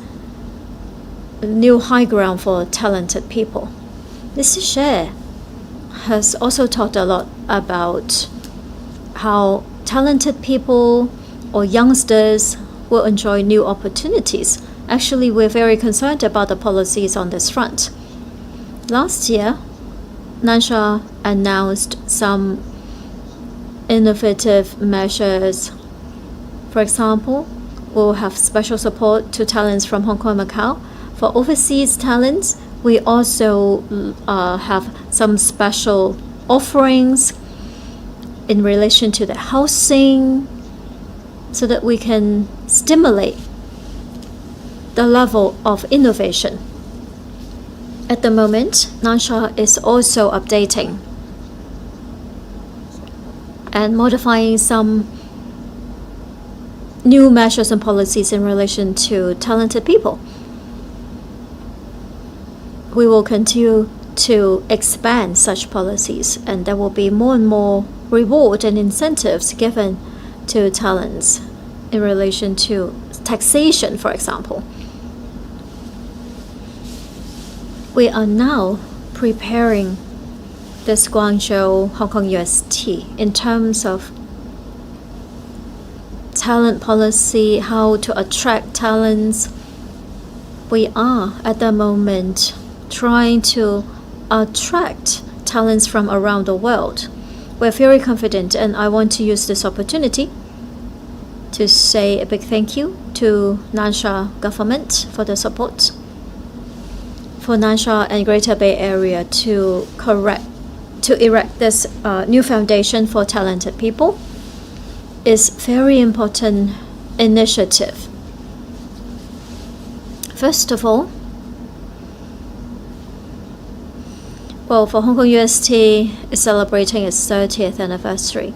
new high ground for talented people. Mr. Xie has also talked a lot about how talented people or youngsters will enjoy new opportunities. Actually, we're very concerned about the policies on this front. Last year, Nansha announced some innovative measures. For example, we'll have special support to talents from Hong Kong and Macau. For overseas talents, we also have some special offerings in relation to the housing so that we can stimulate the level of innovation. At the moment, Nansha is also updating and modifying some new measures and policies in relation to talented people. We will continue to expand such policies, and there will be more and more reward and incentives given to talents in relation to taxation, for example. We are now preparing this Guangzhou Hong Kong UST in terms of talent policy, how to attract talents. We are at the moment trying to attract talents from around the world. We're very confident, and I want to use this opportunity to say a big thank you to Nansha government for the support for Nansha and Greater Bay Area to erect this new foundation for talented people. Is very important initiative. First of all, for Hong Kong UST is celebrating its 30th anniversary.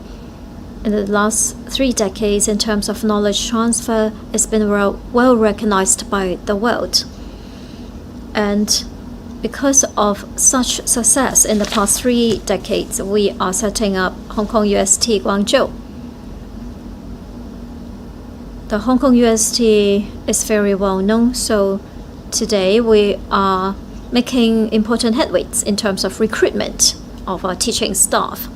In the last 3 decades, in terms of knowledge transfer, it's been well recognized by the world. And because of such success in the past 3 decades, we are setting up Hong Kong UST Guangzhou. The Hong Kong UST is very well known, so today we are making important headways in terms of recruitment of our teaching staff.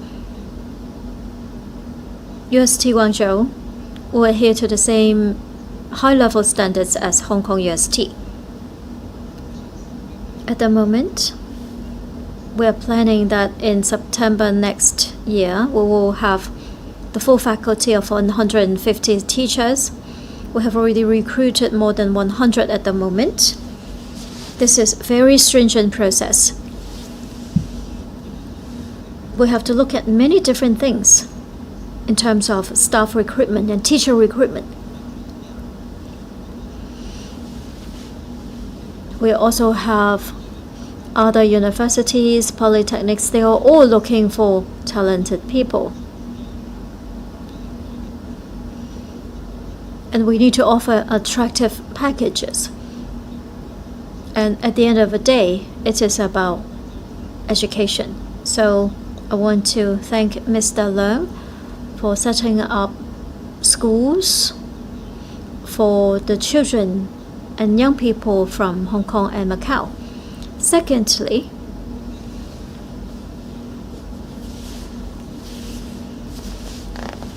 UST Guangzhou will adhere to the same high-level standards as Hong Kong UST. At the moment, we are planning that in September next year, we will have the full faculty of 150 teachers. We have already recruited more than 100 at the moment. This is a very stringent process. We have to look at many different things in terms of staff recruitment and teacher recruitment. We also have other universities, polytechnics, they are all looking for talented people. And we need to offer attractive packages. And at the end of the day, it is about education. So I want to thank Mr. Leung for setting up schools for the children and young people from Hong Kong and Macau. Secondly,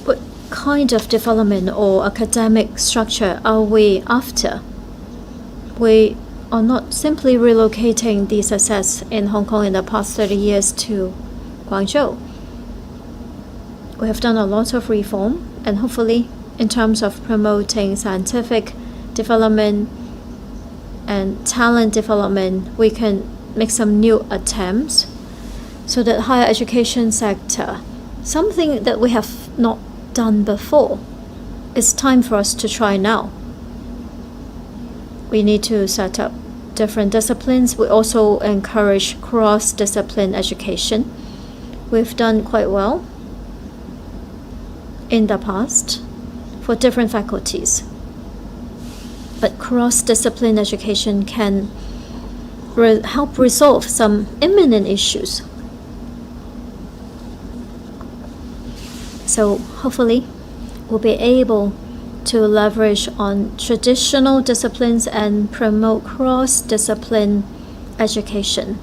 what kind of development or academic structure are we after? We are not simply relocating the success in Hong Kong in the past 30 years to Guangzhou. We have done a lot of reform, and hopefully in terms of promoting scientific development and talent development, we can make some new attempts so that higher education sector, something that we have not done before, it's time for us to try now. We need to set up different disciplines. We also encourage cross-discipline education. We've done quite well in the past for different faculties. But cross-discipline education can help resolve some imminent issues. So hopefully we'll be able to leverage on traditional disciplines and promote cross-discipline education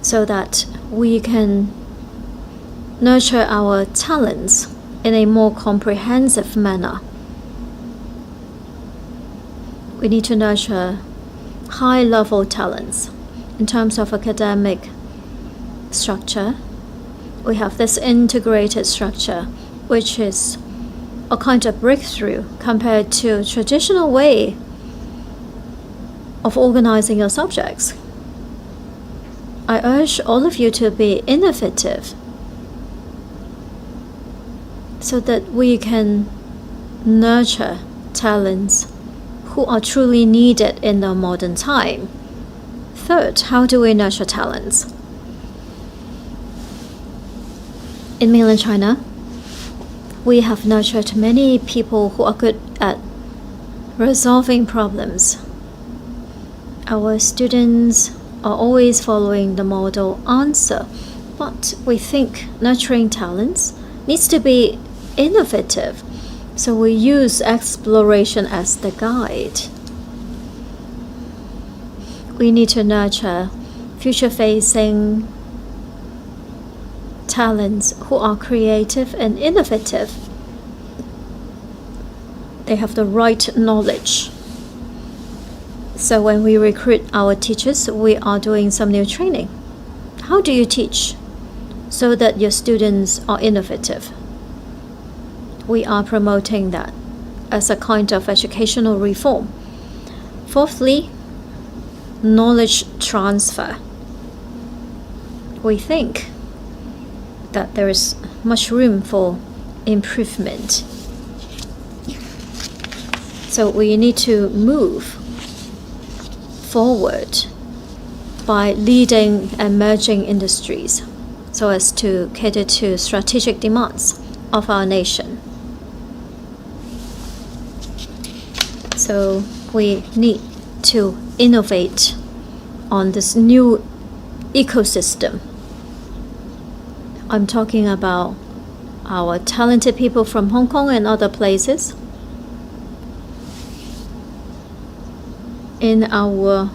so that we can nurture our talents in a more comprehensive manner. We need to nurture high-level talents. In terms of academic structure, we have this integrated structure, which is a kind of breakthrough compared to traditional way of organizing your subjects. I urge all of you to be innovative so that we can nurture talents who are truly needed in the modern time. Third, how do we nurture talents? In mainland China, we have nurtured many people who are good at resolving problems. Our students are always following the model answer, but we think nurturing talents needs to be innovative, so we use exploration as the guide. We need to nurture future-facing talents who are creative and innovative. They have the right knowledge. So when we recruit our teachers, we are doing some new training. How do you teach so that your students are innovative? We are promoting that as a kind of educational reform. Fourthly, knowledge transfer. We think that there is much room for improvement. So we need to move forward by leading emerging industries so as to cater to strategic demands of our nation. So we need to innovate on this new ecosystem. I'm talking about our talented people from Hong Kong and other places. In our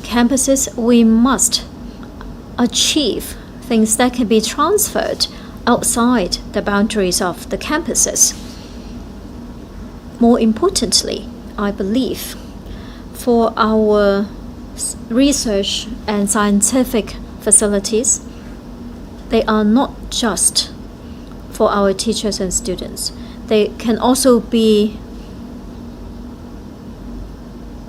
campuses, we must achieve things that can be transferred outside the boundaries of the campuses. More importantly, I believe, for our research and scientific facilities, they are not just for our teachers and students. They can also be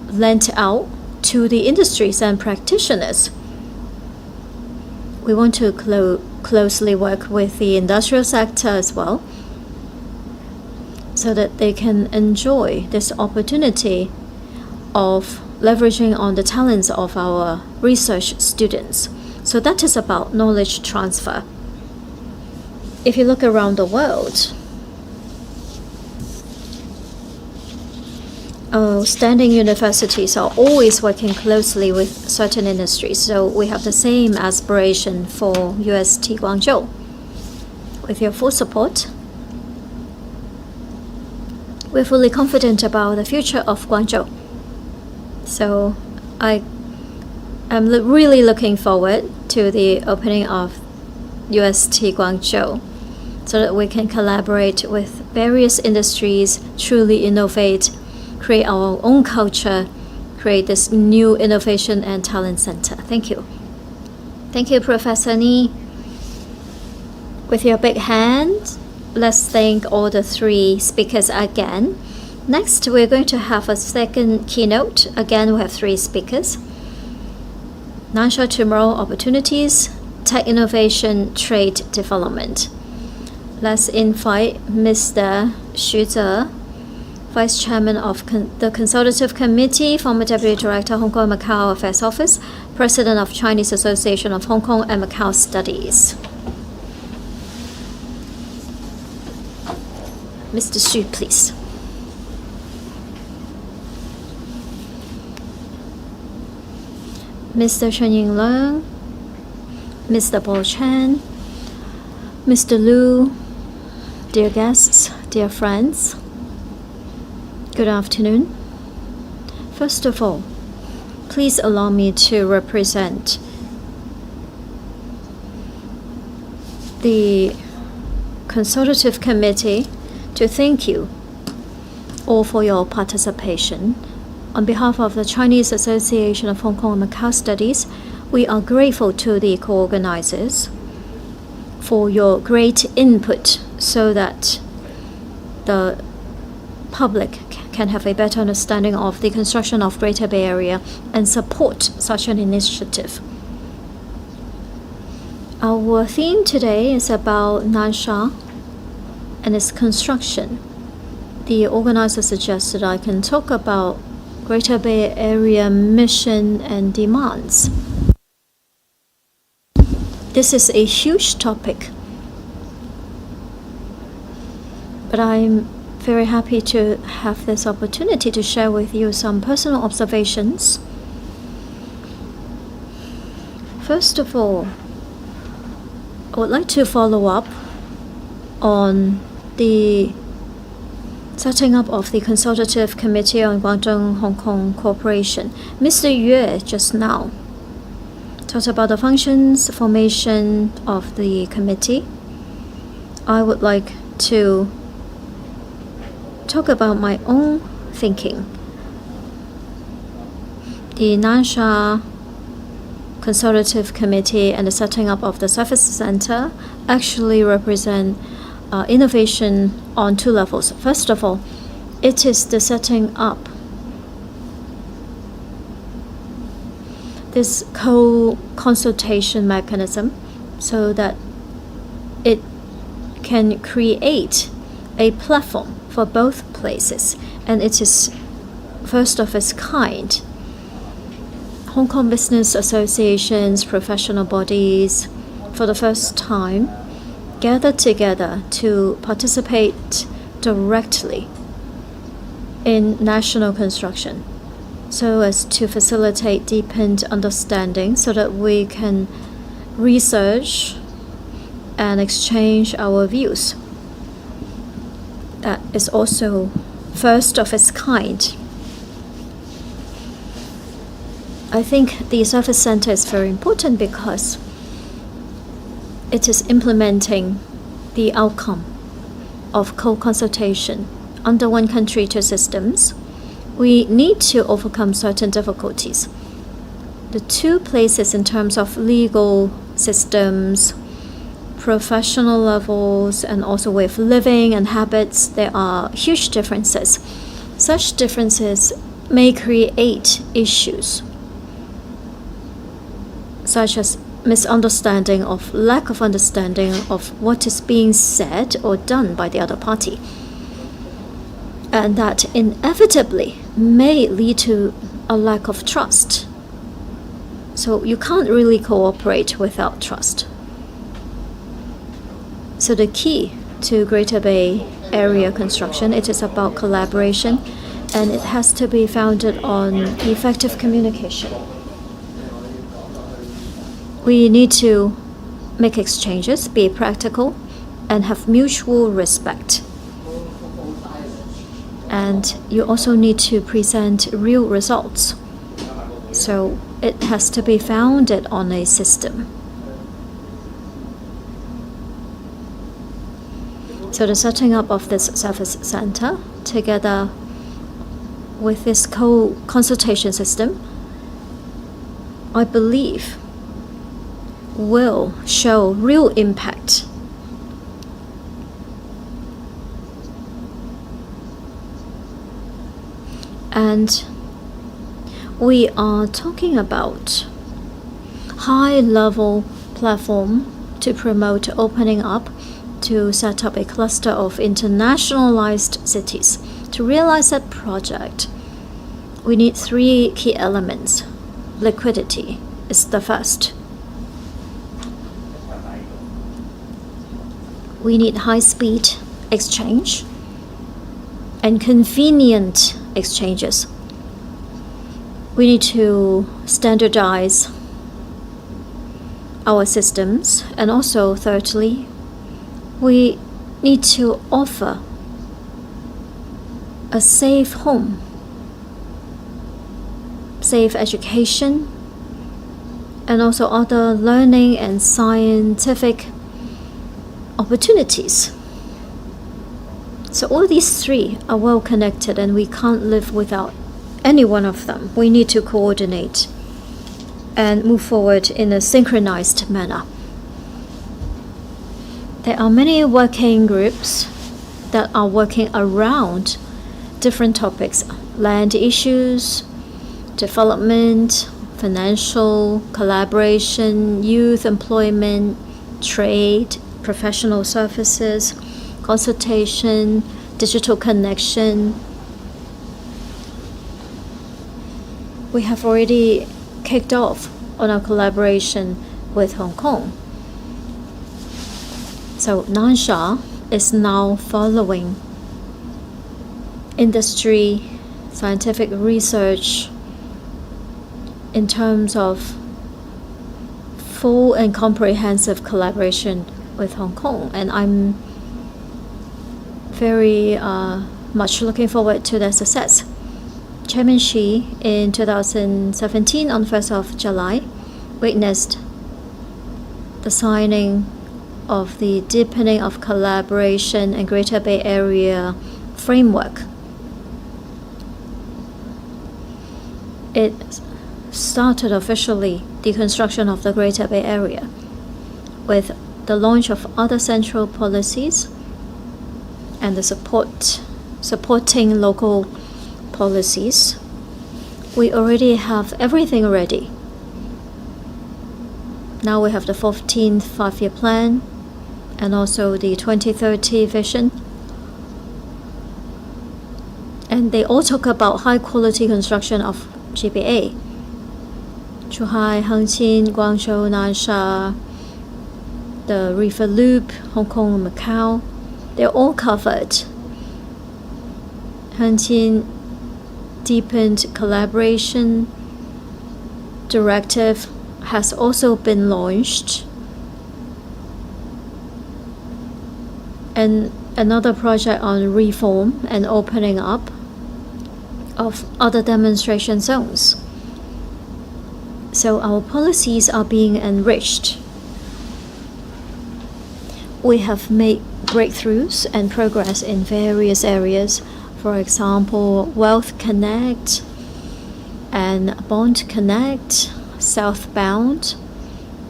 lent out to the industries and practitioners. We want to closely work with the industrial sector as well, so that they can enjoy this opportunity of leveraging on the talents of our research students. So that is about knowledge transfer. If you look around the world, standing universities are always working closely with certain industries. So we have the same aspiration for UST Guangzhou. With your full support, we're fully confident about the future of Guangzhou. So I am really looking forward to the opening of UST Guangzhou so that we can collaborate with various industries, truly innovate, create our own culture, create this new innovation and talent center. Thank you. Thank you, Professor Ni. With your big hand, let's thank all the three speakers again. Next, we're going to have a second keynote. Again, we have three speakers. Nansha Tomorrow Opportunities, Tech Innovation, Trade Development. Let's invite Mr. Xu Ze, Vice Chairman of the Consultative Committee, former Deputy Director, Hong Kong-Macao Affairs Office, President of Chinese Association of Hong Kong and Macau Studies. Mr. Xu, please. Mr. Chen Yinglang, Mr. Paul Chen, Mr. Lu, dear guests, dear friends, good afternoon. First of all, please allow me to represent the Consultative Committee to thank you all for your participation. On behalf of the Chinese Association of Hong Kong and Macau Studies, we are grateful to the co-organizers for your great input so that the public can have a better understanding of the construction of Greater Bay Area and support such an initiative. Our theme today is about Nansha and its construction. The organizer suggested I can talk about Greater Bay Area mission and demands. This is a huge topic, but I'm very happy to have this opportunity to share with you some personal observations. First of all, I would like to follow up on the setting up of the Consultative Committee on Guangdong-Hong Kong Cooperation. Mr. Yue just now talked about the functions, formation of the committee. I would like to talk about my own thinking. The Nansha Consultative Committee and the setting up of the Service Center actually represent innovation on two levels. First of all, it is the setting up this co-consultation mechanism so that it can create a platform for both places, and it is first of its kind. Hong Kong business associations, professional bodies, for the first time, gathered together to participate directly in national construction so as to facilitate deepened understanding so that we can research and exchange our views. That is also first of its kind. I think the Service Center is very important because it is implementing the outcome of co-consultation under one country, two systems. We need to overcome certain difficulties. The two places in terms of legal systems, professional levels, and also way of living and habits, there are huge differences. Such differences may create issues such as misunderstanding of lack of understanding of what is being said or done by the other party. And that inevitably may lead to a lack of trust. So you can't really cooperate without trust. So the key to Greater Bay Area construction, it is about collaboration, and it has to be founded on effective communication. We need to make exchanges, be practical, and have mutual respect. And you also need to present real results. So it has to be founded on a system. So the setting up of this service center, together with this co-consultation system, I believe will show real impact. And we are talking about high-level platform to promote opening up, to set up a cluster of internationalized cities. To realize that project, we need three key elements. Liquidity is the first. We need high-speed exchange and convenient exchanges. We need to standardize our systems, and also thirdly, we need to offer a safe home, safe education, and also other learning and scientific opportunities. So all these three are well connected, and we can't live without any one of them. We need to coordinate and move forward in a synchronized manner. There are many working groups that are working around different topics: land issues, development, financial, collaboration, youth employment, trade, professional services, consultation, digital connection. we have already kicked off on our collaboration with Hong Kong. So Nansha is now following industry, scientific research in terms of full and comprehensive collaboration with Hong Kong, and I'm very much looking forward to their success. Chairman Xi in 2017 on 1st of July witnessed the signing of the deepening of collaboration and Greater Bay Area framework. It started officially the construction of the Greater Bay Area with the launch of other central policies and the supporting local policies. We already have everything ready. Now we have the 14th five-year plan and also the 2030 vision. And they all talk about high-quality construction of GBA. Zhuhai, Hengqin, Guangzhou, Nansha, the River Loop, Hong Kong and Macau, they're all covered. Hengqin deepened collaboration directive has also been launched. And another project on reform and opening up of other demonstration zones. So our policies are being enriched. We have made breakthroughs and progress in various areas. For example, Wealth Connect and Bond Connect, southbound,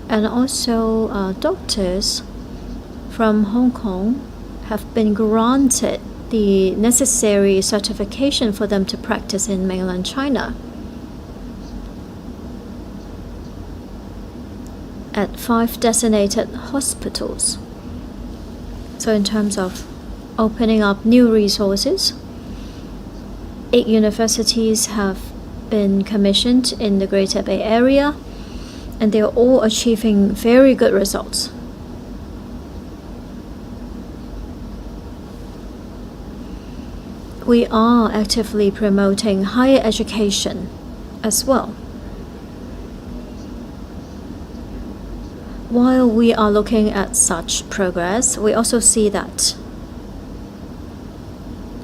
and also doctors from Hong Kong have been granted the necessary certification for them to practice in mainland China at 5 designated hospitals. So in terms of opening up new resources, 8 universities have been commissioned in the Greater Bay Area, and they're all achieving very good results. We are actively promoting higher education as well. While we are looking at such progress, we also see that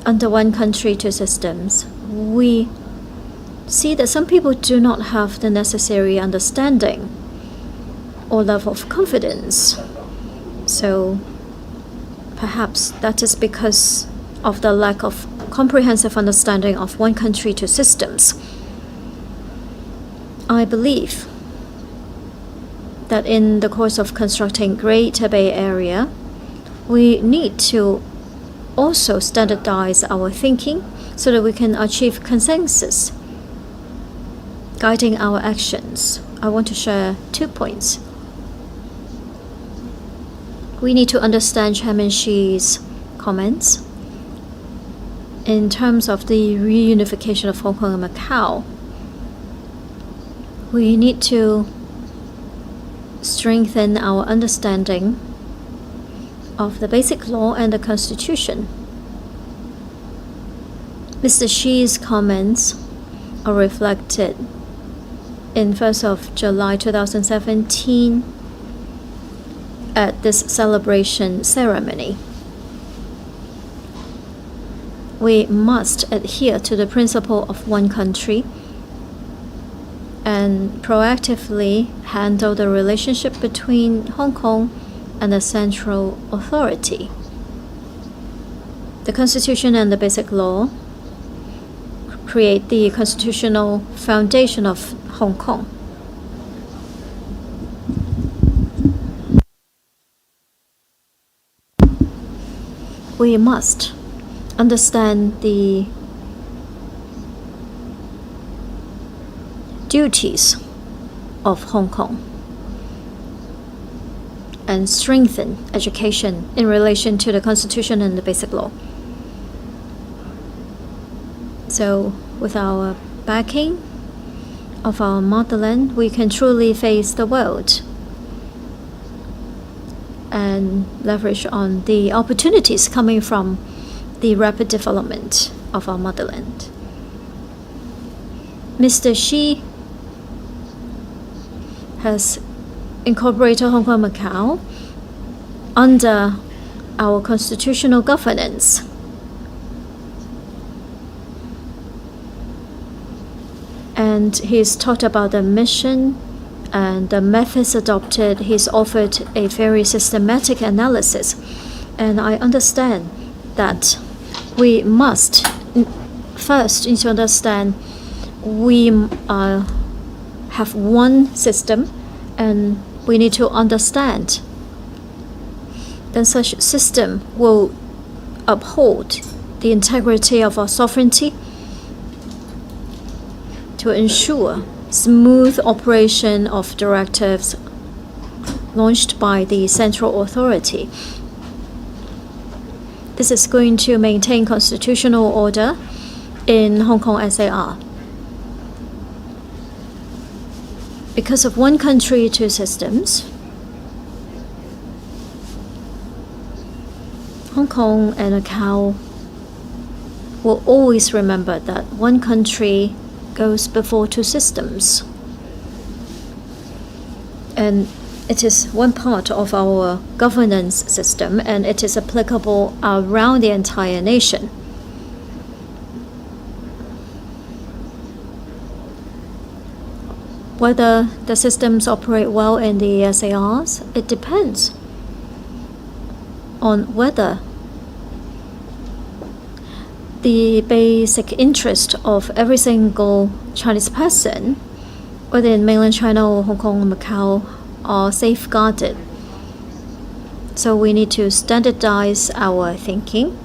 under one country, two systems, we see that some people do not have the necessary understanding or level of confidence. So perhaps that is because of the lack of comprehensive understanding of one country, two systems. I believe that in the course of constructing Greater Bay Area, we need to also standardize our thinking so that we can achieve consensus guiding our actions. I want to share 2 points. We need to understand Chairman Xi's comments in terms of the reunification of Hong Kong and Macau. We need to strengthen our understanding of the basic law and the Constitution. Mr. Xi's comments are reflected in 1st of July 2017 at this celebration ceremony. We must adhere to the principle of one country and proactively handle the relationship between Hong Kong and the central authority. The Constitution and the Basic Law create the constitutional foundation of Hong Kong. We must understand the duties of Hong Kong and strengthen education in relation to the Constitution and the Basic Law. So with our backing, of our motherland, we can truly face the world and leverage on the opportunities coming from the rapid development of our motherland. Mr. Xi has incorporated Hong Kong and Macau under our constitutional governance. And he's talked about the mission and the methods adopted. He's offered a very systematic analysis. And I understand that we must first need to understand we have one system, and we need to understand then such system will uphold the integrity of our sovereignty to ensure smooth operation of directives launched by the central authority. This is going to maintain constitutional order in Hong Kong SAR. Because of one country, two systems, Hong Kong and Macau will always remember that one country goes before two systems. And it is one part of our governance system, and it is applicable around the entire nation. Whether the systems operate well in the SARs, it depends on whether the basic interest of every single Chinese person, whether in mainland China or Hong Kong or Macau, are safeguarded. So we need to standardize our thinking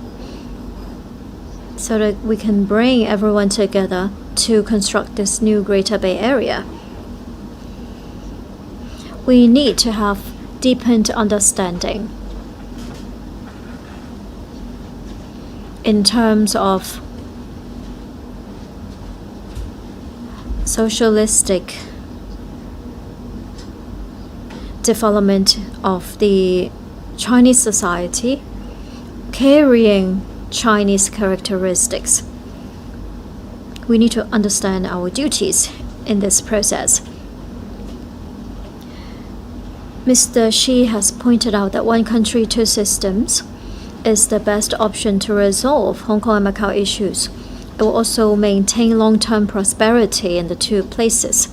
so that we can bring everyone together to construct this new Greater Bay Area. We need to have deepened understanding in terms of socialistic development of the Chinese society, carrying Chinese characteristics. We need to understand our duties in this process. Mr. Xi has pointed out that one country, two systems is the best option to resolve Hong Kong and Macau issues. It will also maintain long-term prosperity in the two places.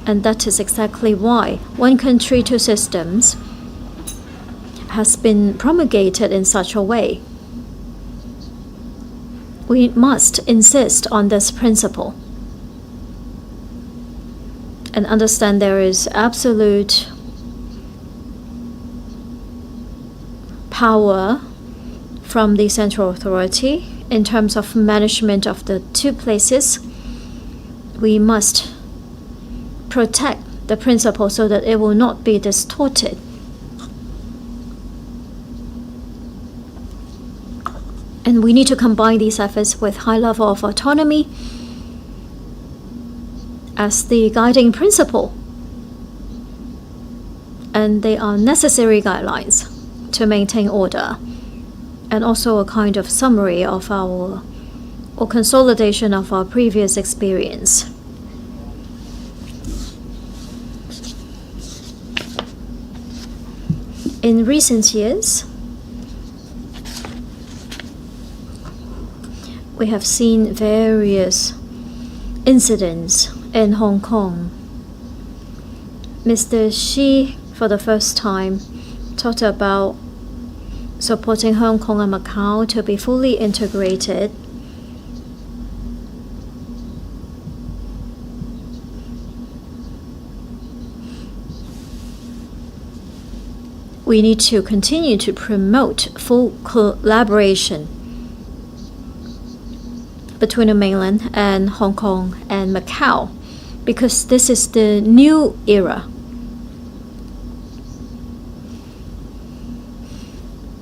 And that is exactly why one country, two systems has been promulgated in such a way. We must insist on this principle and understand there is absolute power from the central authority in terms of management of the two places. We must protect the principle so that it will not be distorted. And we need to combine these efforts with high level of autonomy as the guiding principle. And they are necessary guidelines to maintain order, and also a kind of summary of our or consolidation of our previous experience. In recent years, we have seen various incidents in Hong Kong. Mr. Xi, for the first time, talked about supporting Hong Kong and Macau to be fully integrated. We need to continue to promote full collaboration between the mainland and Hong Kong and Macau, because this is the new era.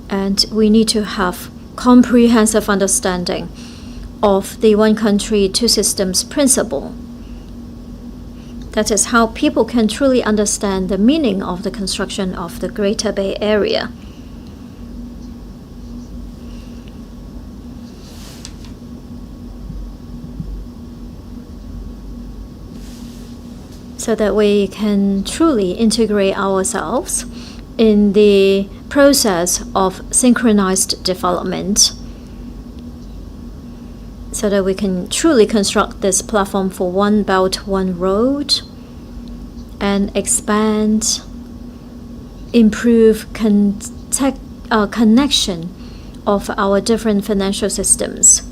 And we need to have comprehensive understanding of the one country, two systems principle. That is how people can truly understand the meaning of the construction of the Greater Bay Area. So that we can truly integrate ourselves in the process of synchronized development, so that we can truly construct this platform for One Belt, One Road and expand, improve connection of our different financial systems.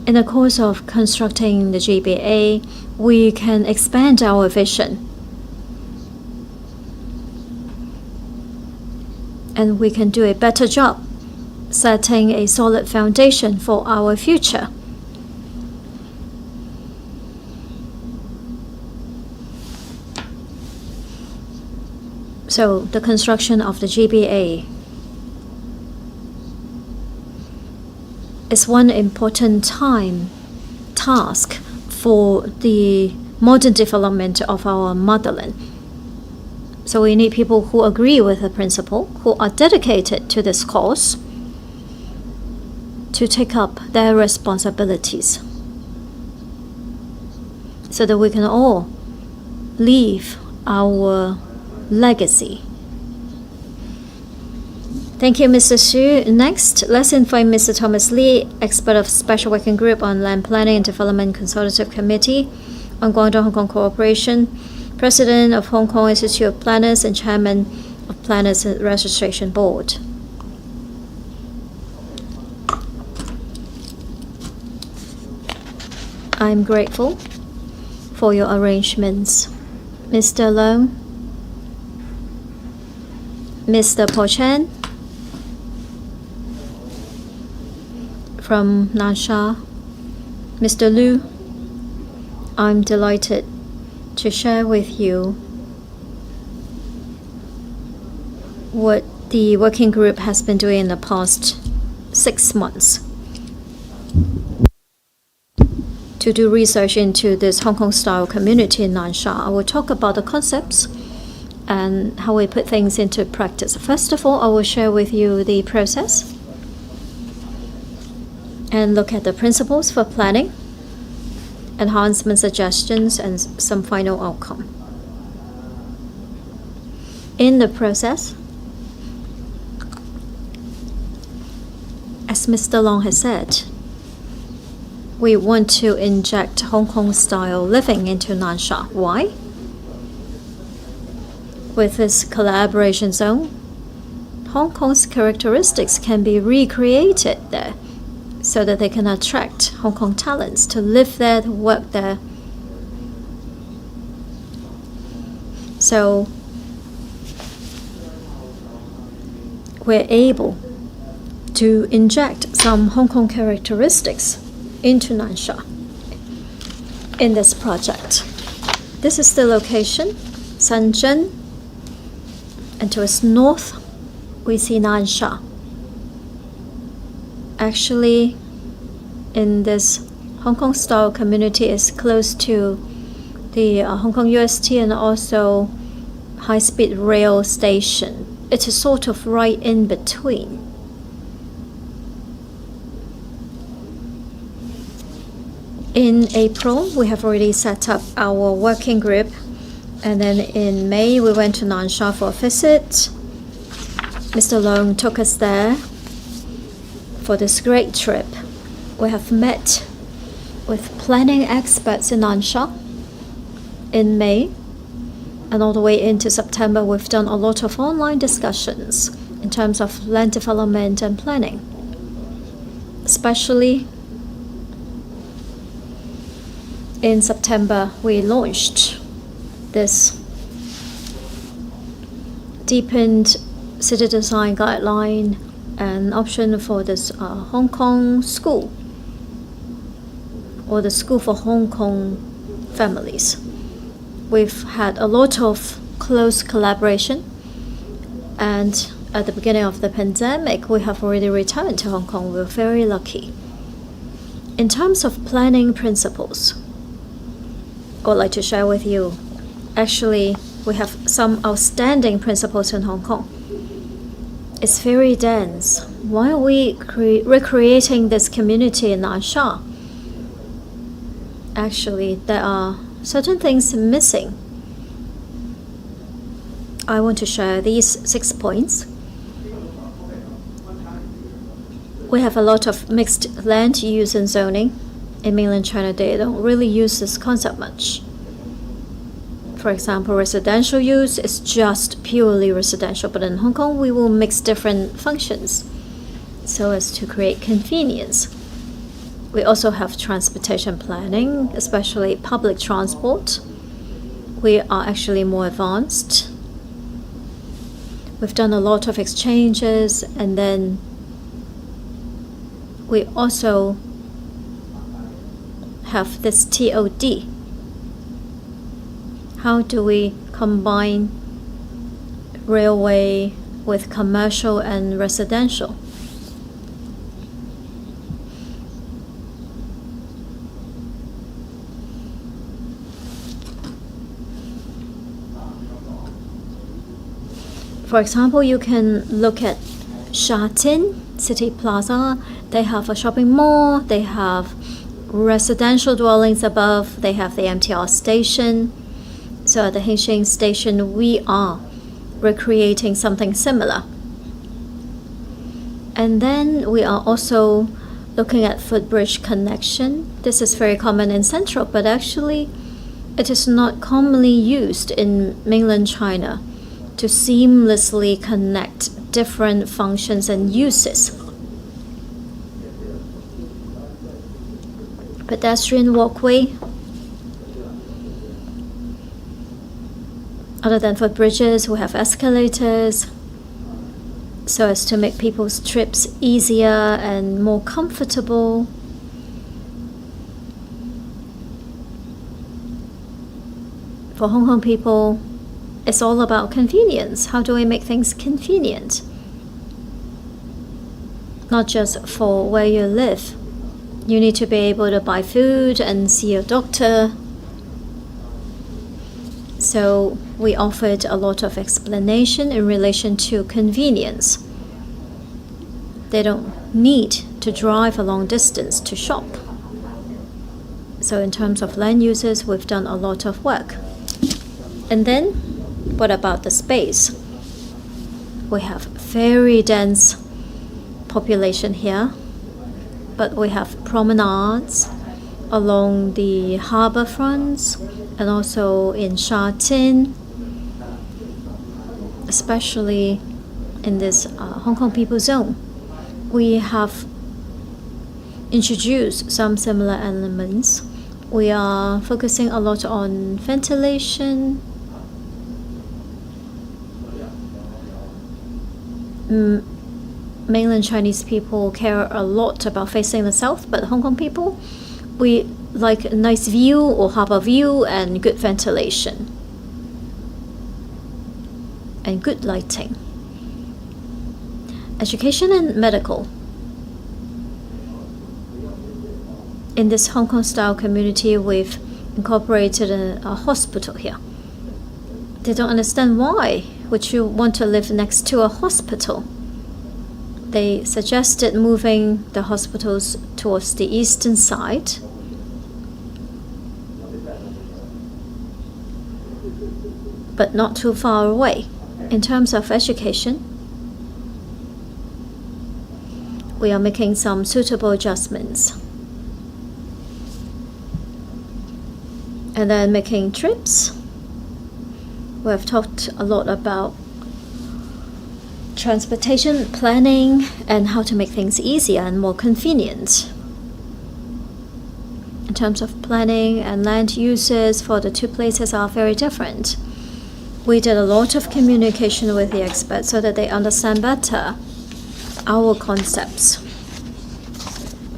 In the course of constructing the GBA, we can expand our vision, and we can do a better job setting a solid foundation for our future. So the construction of the GBA is one important task for the modern development of our motherland. So we need people who agree with the principle, who are dedicated to this cause, to take up their responsibilities, so that we can all leave our legacy. Thank you, Mr. Xu. Next, let's invite Mr. Thomas Lee, expert of Special Working Group on Land Planning and Development Consultative Committee on Guangdong-Hong Kong Cooperation, President of Hong Kong Institute of Planners and Chairman of Planners Registration Board. I'm grateful for your arrangements. Mr. Leung, Mr. Po Chan from Nansha, Mr. Liu, I'm delighted to share with you what the working group has been doing in the past 6 months to do research into this Hong Kong-style community in Nansha. I will talk about the concepts and how we put things into practice. First of all, I will share with you the process and look at the principles for planning, enhancement suggestions, and some final outcome. In the process, as Mr. Long has said, we want to inject Hong Kong-style living into Nansha. Why? With this collaboration zone, Hong Kong's characteristics can be recreated there, so that they can attract Hong Kong talents to live there, to work there. So we're able to inject some Hong Kong characteristics into Nansha in this project. This is the location, Shenzhen, and to its north, we see Nansha. Actually, in this Hong Kong-style community is close to the Hong Kong UST and also high-speed rail station. It is sort of right in between. In April, we have already set up our working group, and then in May, we went to Nansha for a visit. Mr. Leung took us there for this great trip. We have met with planning experts in Nansha in May, and all the way into September, we've done a lot of online discussions in terms of land development and planning. Especially in September, we launched this deepened city design guideline and option for this Hong Kong school, or the School for Hong Kong Families. We've had a lot of close collaboration, and at the beginning of the pandemic, we have already returned to Hong Kong. We're very lucky. In terms of planning principles, I would like to share with you. Actually, we have some outstanding principles in Hong Kong. It's very dense. Why are we recreating this community in Nansha? Actually, there are certain things missing. I want to share these 6 points. We have a lot of mixed land use and zoning. In mainland China, they don't really use this concept much. For example, residential use is just purely residential, but in Hong Kong, we will mix different functions so as to create convenience. We also have transportation planning, especially public transport. We are actually more advanced. We've done a lot of exchanges, and then we also have this TOD. How do we combine railway with commercial and residential? For example, you can look at Sha Tin City Plaza. They have a shopping mall, they have residential dwellings above, they have the MTR station. So at the Hengqin station, we are recreating something similar. And then we are also looking at footbridge connection. This is very common in Central, but actually it is not commonly used in mainland China to seamlessly connect different functions and uses. Pedestrian walkway. Other than footbridges, we have escalators so as to make people's trips easier and more comfortable. For Hong Kong people, it's all about convenience. How do we make things convenient? Not just for where you live. You need to be able to buy food and see a doctor. So we offered a lot of explanation in relation to convenience. They don't need to drive a long distance to shop. So in terms of land uses, we've done a lot of work. And then, what about the space? We have very dense population here, but we have promenades along the harbor fronts and also in Sha Tin, especially in this Hong Kong People Zone. We have introduced some similar elements. We are focusing a lot on ventilation, mainland Chinese people care a lot about facing the south, but Hong Kong people, we like a nice view or harbor view and good ventilation and good lighting. Education and medical. In this Hong Kong style community, we've incorporated a hospital here. They don't understand why would you want to live next to a hospital. They suggested moving the hospitals towards the eastern side. But not too far away. In terms of education, we are making some suitable adjustments. And then making trips. We have talked a lot about transportation planning and how to make things easier and more convenient. In terms of planning and land uses for the two places are very different. We did a lot of communication with the experts so that they understand better our concepts.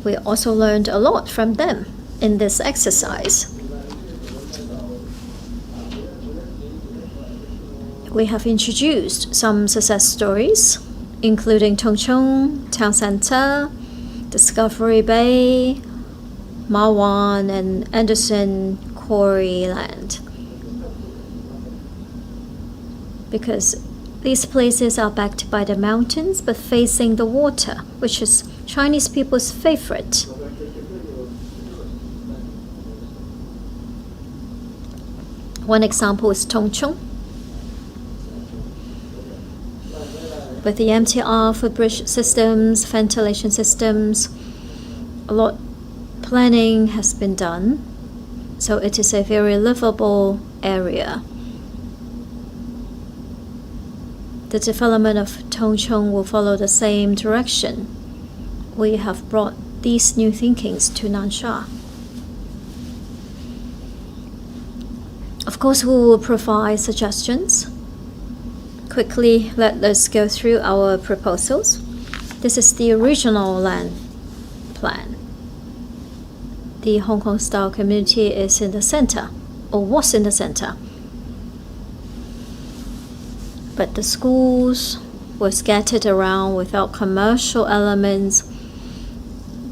We also learned a lot from them in this exercise. We have introduced some success stories, including Tung Chung, Town Center, Discovery Bay, Mawan and Anderson Quarry land, because these places are backed by the mountains but facing the water, which is Chinese people's favorite. One example is Tongchong, with the MTR footbridge systems, ventilation systems. A lot planning has been done, so it is a very livable area. The development of Tongchong will follow the same direction. We have brought these new thinkings to Nansha. Of course, we will provide suggestions. Quickly, let us go through our proposals. This is the original land plan. The Hong Kong style community is in the center, or was in the center. But the schools were scattered around without commercial elements.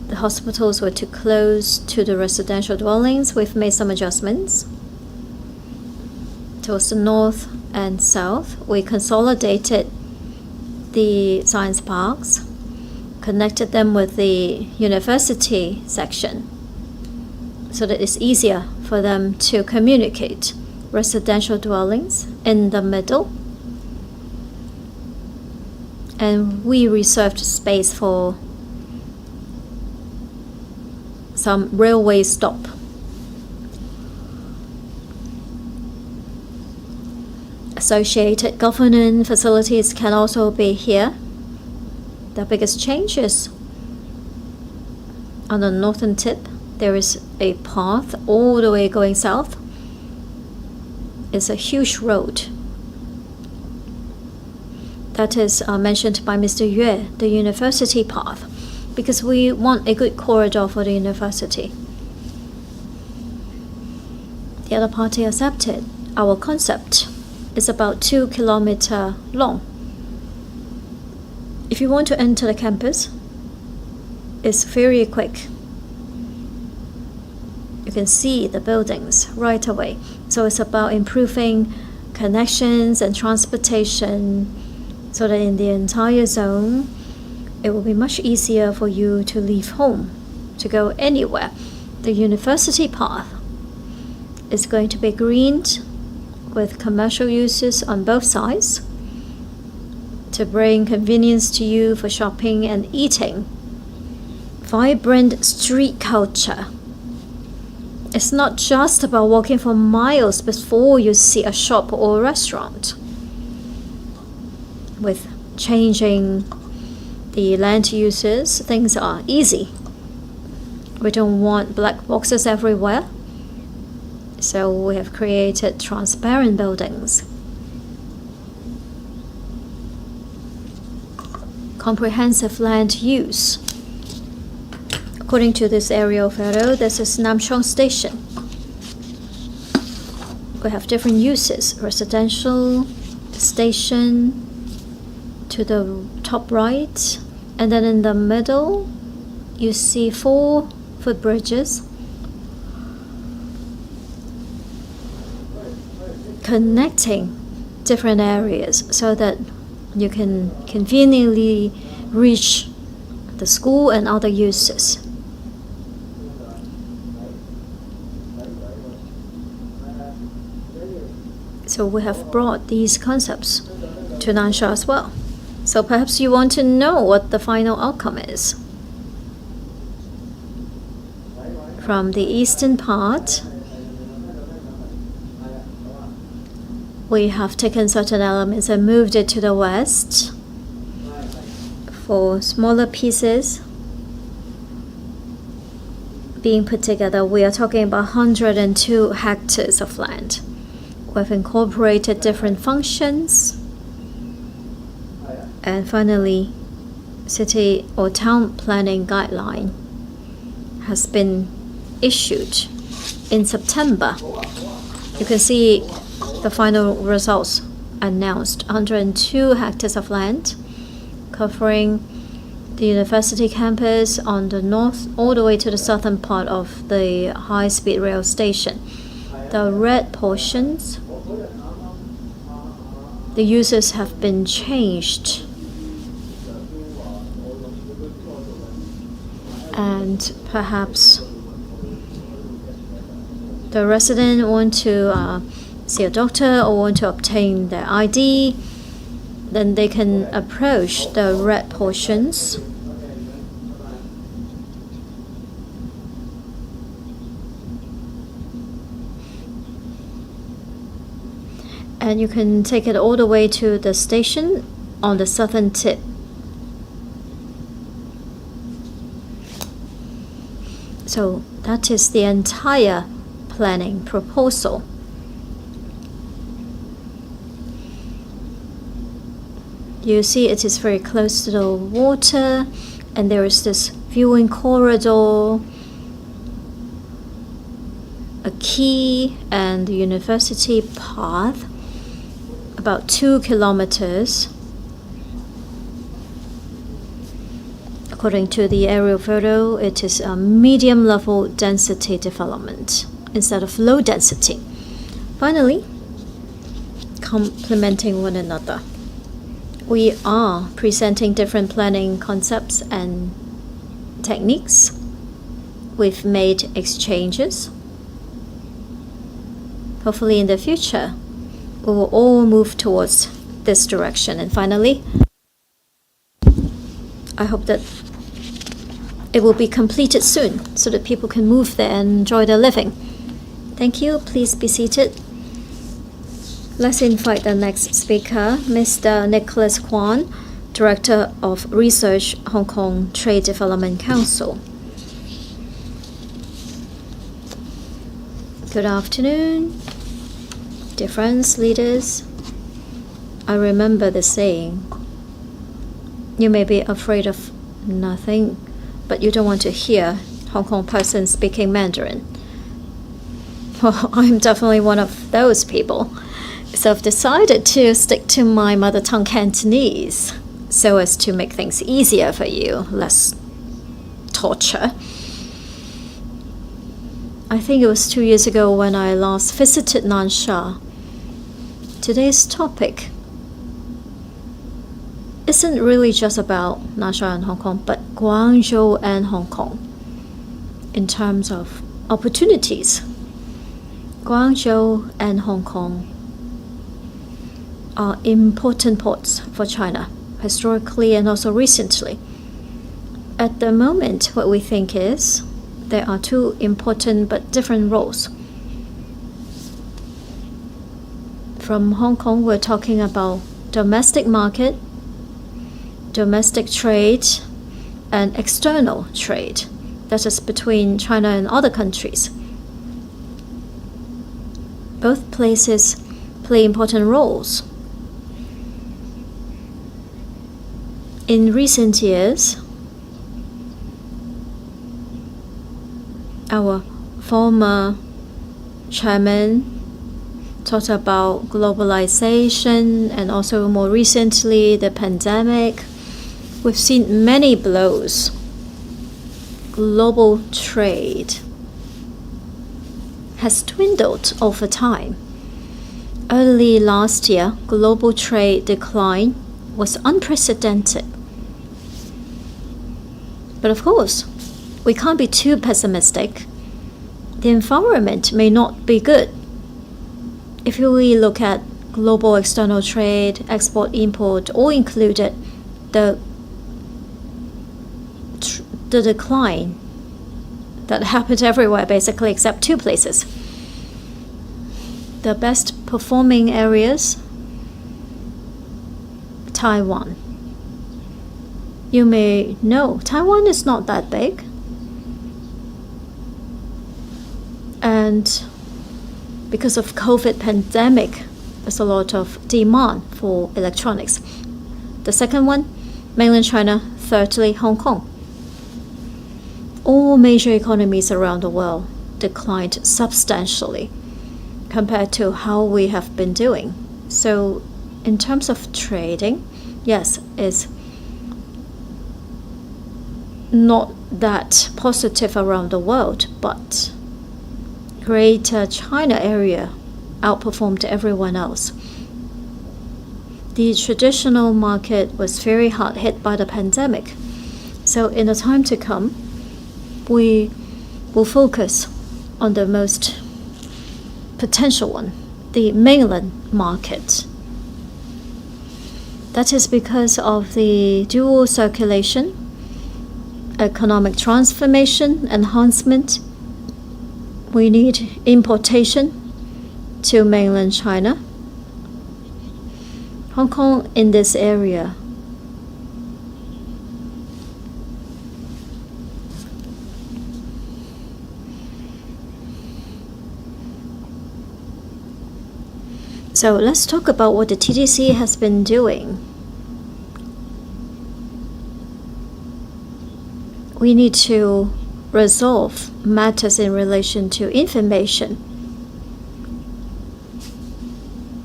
The hospitals were too close to the residential dwellings. We've made some adjustments. Towards the north and south, we consolidated the science parks, connected them with the university section so that it's easier for them to communicate. Residential dwellings in the middle, and we reserved space for some railway stop. Associated governance facilities can also be here. The biggest change is on the northern tip. There is a path all the way going south. It's a huge road. That is mentioned by Mr. Yue, the university path, because we want a good corridor for the university. The other party accepted our concept. It's about 2 kilometers long. If you want to enter the campus, it's very quick. You can see the buildings right away. So it's about improving connections and transportation so that in the entire zone, it will be much easier for you to leave home, to go anywhere. The university path is going to be greened with commercial uses on both sides to bring convenience to you for shopping and eating. Vibrant street culture. It's not just about walking for miles before you see a shop or a restaurant. With changing the land uses, things are easy. We don't want black boxes everywhere. So we have created transparent buildings. Comprehensive land use. According to this aerial photo, this is Nansha Station. We have different uses. Residential, station, to the top right. And then in the middle, you see 4 footbridges connecting different areas so that you can conveniently reach the school and other uses. So we have brought these concepts to Nansha as well. So perhaps you want to know what the final outcome is. From the eastern part, we have taken certain elements and moved it to the west for smaller pieces being put together. We are talking about 102 hectares of land. We've incorporated different functions, and finally, city or town planning guideline has been issued in September. You can see the final results announced. 102 hectares of land covering the university campus on the north all the way to the southern part of the high-speed rail station. The red portions, the uses have been changed. And perhaps the resident want to see a doctor or want to obtain their ID, then they can approach the red portions. And you can take it all the way to the station on the southern tip. So that is the entire planning proposal. You see it is very close to the water, and there is this viewing corridor, a quay, and the university path, about 2 kilometers. According to the aerial photo, it is a medium level density development instead of low density. Finally, complementing one another, we are presenting different planning concepts and techniques. We've made exchanges. Hopefully in the future, we will all move towards this direction. And finally, I hope that it will be completed soon so that people can move there and enjoy their living. Thank you. Please be seated. Let's invite the next speaker, Mr. Nicholas Kwan, Director of Research, Hong Kong Trade Development Council. Good afternoon, dear friends, leaders. I remember the saying, you may be afraid of nothing, but you don't want to hear Hong Kong person speaking Mandarin. Well, I'm definitely one of those people. So I've decided to stick to my mother tongue Cantonese so as to make things easier for you, less torture. I think it was 2 years ago when I last visited Nansha. Today's topic isn't really just about Nansha and Hong Kong, but Guangzhou and Hong Kong in terms of opportunities. Guangzhou and Hong Kong are important ports for China, historically and also recently. At the moment, what we think is there are two important but different roles. From Hong Kong, we're talking about domestic market, domestic trade, and external trade. That is between China and other countries. Both places play important roles. In recent years, our former chairman talked about globalization and also more recently the pandemic. We've seen many blows. Global trade has dwindled over time. Early last year, global trade decline was unprecedented. But of course, we can't be too pessimistic. The environment may not be good. If we look at global external trade, export, import, all included, the decline that happened everywhere basically except two places. The best performing areas, Taiwan. You may know Taiwan is not that big, and because of COVID pandemic, there's a lot of demand for electronics. The second one, mainland China. Thirdly, Hong Kong. All major economies around the world declined substantially compared to how we have been doing. So in terms of trading, yes, it's not that positive around the world, but Greater China area outperformed everyone else. The traditional market was very hard hit by the pandemic. So in the time to come, we will focus on the most potential one, the mainland market. That is because of the dual circulation, economic transformation, enhancement. We need importation to mainland China. Hong Kong in this area So let's talk about what the TDC has been doing. We need to resolve matters in relation to information.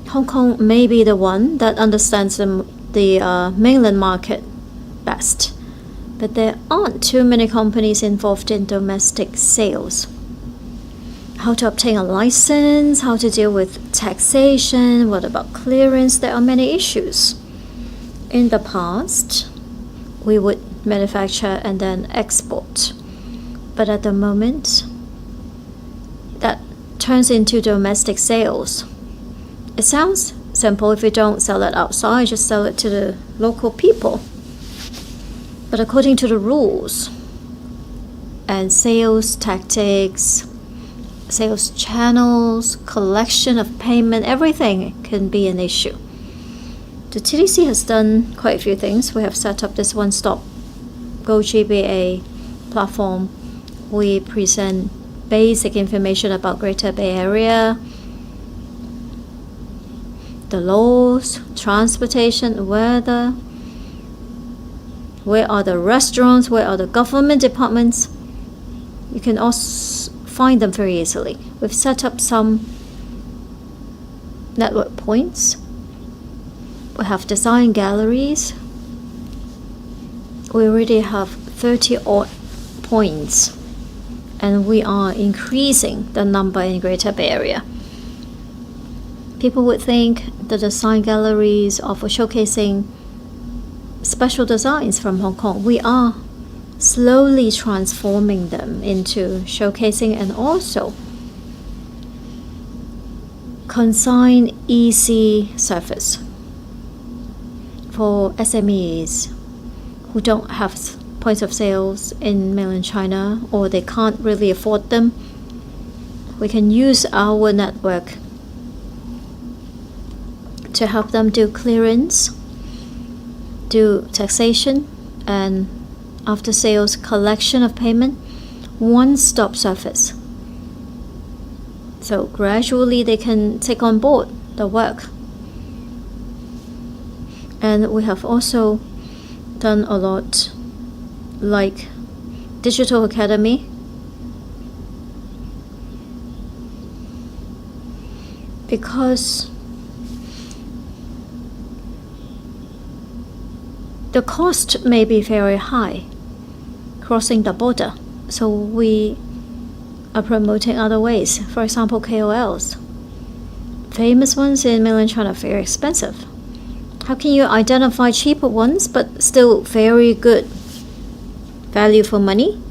Hong Kong may be the one that understands the mainland market best, but there aren't too many companies involved in domestic sales. How to obtain a license, how to deal with taxation, what about clearance? There are many issues. In the past, we would manufacture and then export. But at the moment, that turns into domestic sales. It sounds simple if you don't sell it outside, just sell it to the local people. But according to the rules and sales tactics, sales channels, collection of payment, everything can be an issue. The TDC has done quite a few things. We have set up this one-stop Go GBA platform. We present basic information about Greater Bay Area, the laws, transportation, weather, where are the restaurants, where are the government departments. You can also find them very easily. We've set up some network points. We have design galleries. We already have 30 odd points, and we are increasing the number in Greater Bay Area. People would think the design galleries are for showcasing special designs from Hong Kong. We are slowly transforming them into showcasing and also consign easy service for SMEs who don't have points of sales in mainland China or they can't really afford them. We can use our network to help them do clearance, do taxation, and after sales collection of payment, one-stop service. So gradually they can take on board the work. And we have also done a lot like Digital Academy, because the cost may be very high crossing the border, so we are promoting other ways. For example, KOLs. Famous ones in mainland China are very expensive. How can you identify cheaper ones but still very good value for money?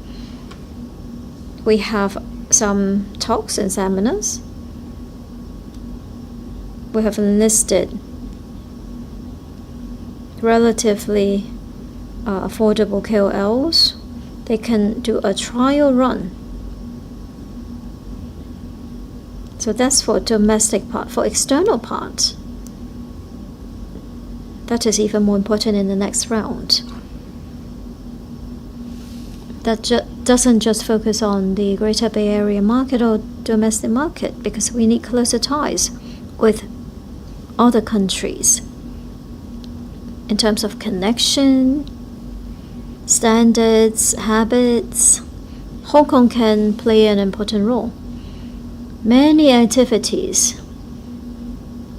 We have some talks and seminars. We have enlisted relatively affordable KOLs. They can do a trial run. So that's for domestic part. For external part, that is even more important in the next round. That doesn't just focus on the Greater Bay Area market or domestic market, because we need closer ties with other countries in terms of connection, standards, habits. Hong Kong can play an important role. Many activities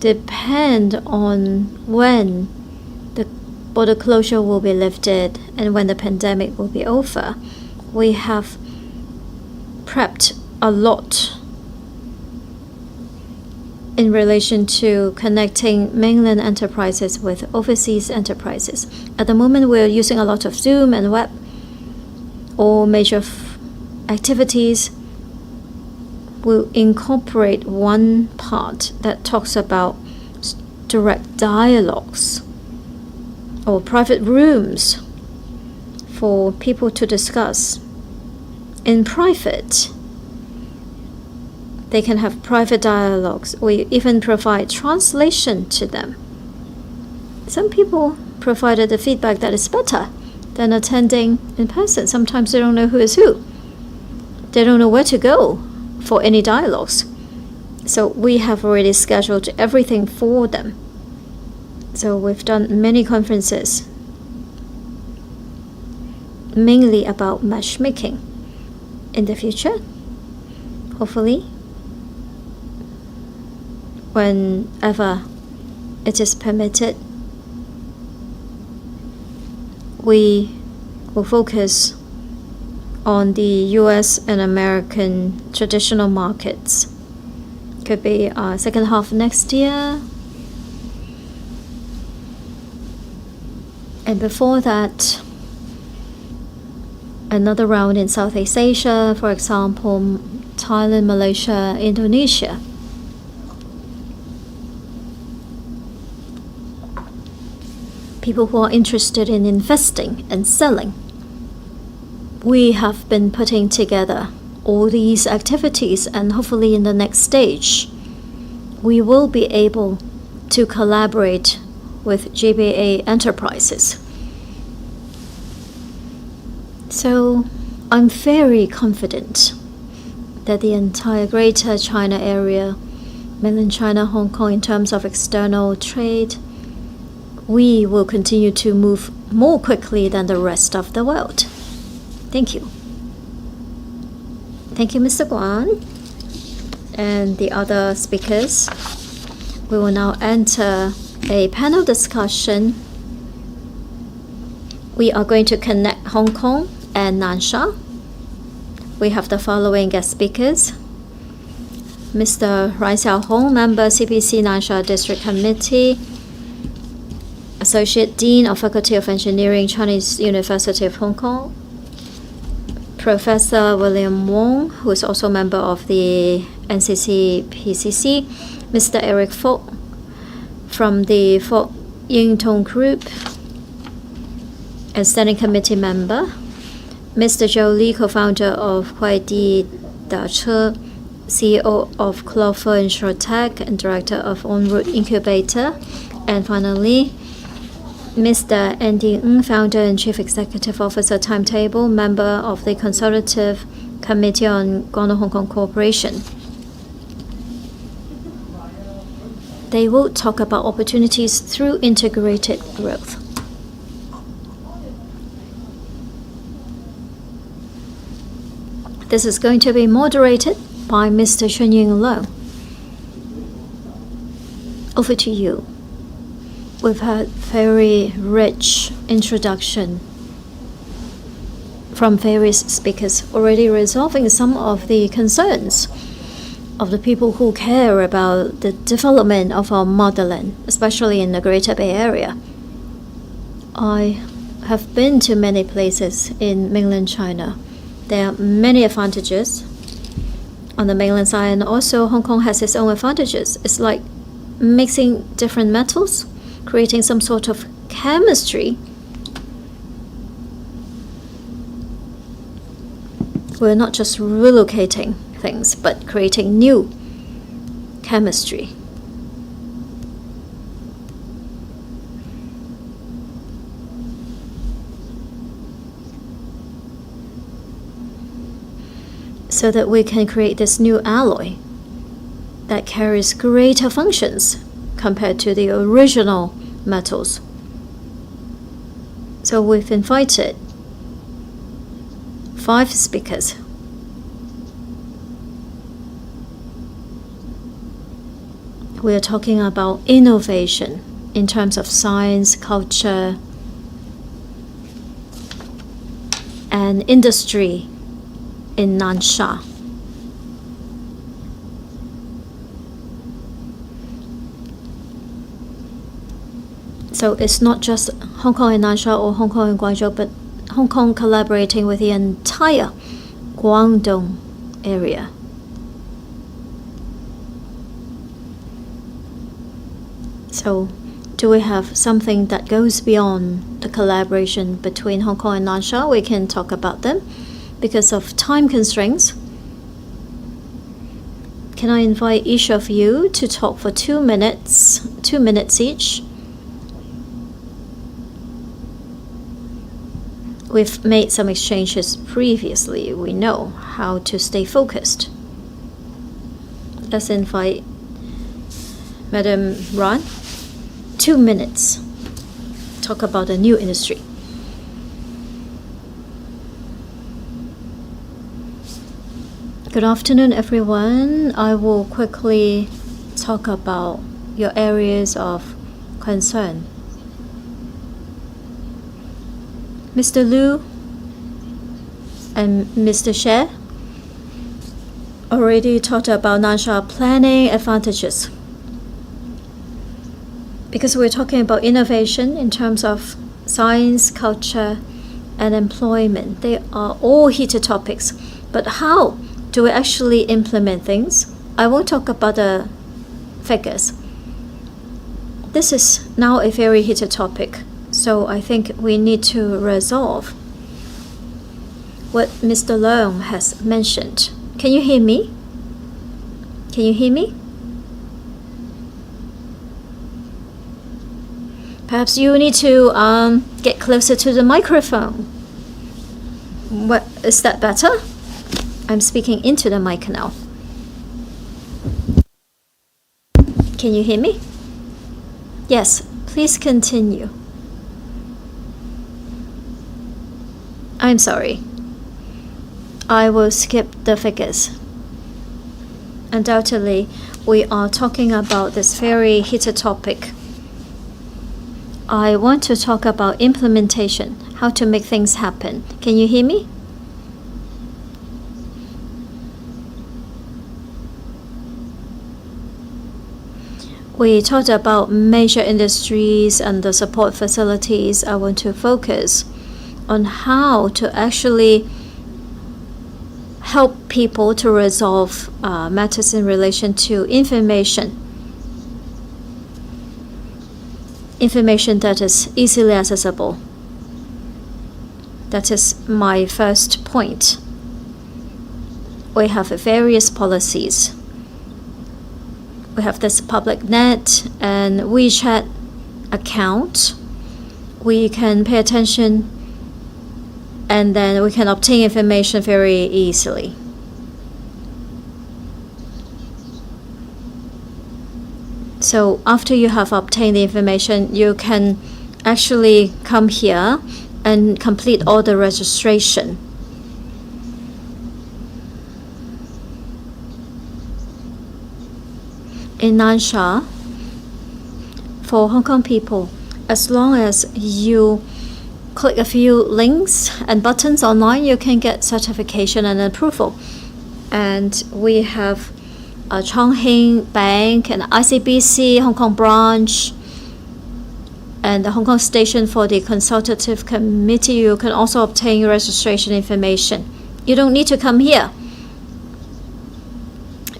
depend on when the border closure will be lifted and when the pandemic will be over, we have prepped a lot in relation to connecting mainland enterprises with overseas enterprises. At the moment, we're using a lot of Zoom and web. All major activities will incorporate one part that talks about direct dialogues or private rooms for people to discuss in private. They can have private dialogues. We even provide translation to them. Some people provided the feedback that it's better than attending in person. Sometimes they don't know who is who. They don't know where to go for any dialogues. So we have already scheduled everything for them. So we've done many conferences, mainly about matchmaking. In the future, hopefully, whenever it is permitted, we will focus on the US and American traditional markets. Could be second half next year. And before that, another round in Southeast Asia, for example, Thailand, Malaysia, Indonesia. People who are interested in investing and selling. We have been putting together all these activities, and hopefully in the next stage, we will be able to collaborate with GBA enterprises. So I'm very confident that the entire Greater China area, mainland China, Hong Kong, in terms of external trade, we will continue to move more quickly than the rest of the world. Thank you. Thank you, Mr. Guan. And the other speakers. We will now enter a panel discussion. We are going to connect Hong Kong and Nansha. We have the following guest speakers. Mr. Rai Xiaohong, Member CPC Nansha District Committee, Associate Dean of Faculty of Engineering, Chinese University of Hong Kong. Professor William Wong, who is also a member of the NCC-PCC. Mr. Eric Fok from the Fok Ying Tong Group and Standing Committee member. Mr. Zhou Li, co-founder of Huaidi Dache, CEO of Clover InsurTech and Director of En-Route Incubator. And finally, Mr. Andy Ng, Founder and Chief Executive Officer, Timetable, member of the Consultative Committee on Guangdong-Hong Kong Cooperation. They will talk about opportunities through integrated growth. This is going to be moderated by Mr. Chunying Leung. Over to you. We've had very rich introduction from various speakers, already resolving some of the concerns of the people who care about the development of our motherland, especially in the Greater Bay Area. I have been to many places in mainland China. There are many advantages on the mainland side, and also Hong Kong has its own advantages. It's like mixing different metals, creating some sort of chemistry. We're not just relocating things, but creating new chemistry. So that we can create this new alloy that carries greater functions compared to the original metals. So we've invited 5 speakers. We are talking about innovation in terms of science, culture, and industry in Nansha. So it's not just Hong Kong and Nansha or Hong Kong and Guangzhou, but Hong Kong collaborating with the entire Guangdong area. So do we have something that goes beyond the collaboration between Hong Kong and Nansha? We can talk about them. Because of time constraints, can I invite each of you to talk for 2 minutes, 2 minutes each? We've made some exchanges previously. We know how to stay focused. Let's invite Madam Ron. 2 minutes. Talk about a new industry. Good afternoon, everyone. I will quickly talk about your areas of concern. Mr. Liu and Mr. Xie already talked about Nansha planning advantages. Because we're talking about innovation in terms of science, culture, and employment. They are all heated topics. But how do we actually implement things? I won't talk about the figures. This is now a very heated topic. So I think we need to resolve what Mr. Leung has mentioned. Can you hear me? Can you hear me? Perhaps you need to get closer to the microphone. What, is that better? I'm speaking into the mic now. Can you hear me? Yes, please continue. I'm sorry. I will skip the figures. Undoubtedly, we are talking about this very heated topic. I want to talk about implementation, how to make things happen. Can you hear me? We talked about major industries and the support facilities. I want to focus on how to actually help people to resolve matters in relation to information that is easily accessible. That is my first point. We have various policies. We have this public net and WeChat account. We can pay attention and then we can obtain information very easily. So after you have obtained the information, you can actually come here and complete all the registration. In Nansha, for Hong Kong people, as long as you click a few links and buttons online, you can get certification and approval. And we have a Chongqing Bank and ICBC Hong Kong branch and the Hong Kong station for the Consultative Committee. You can also obtain registration information. You don't need to come here.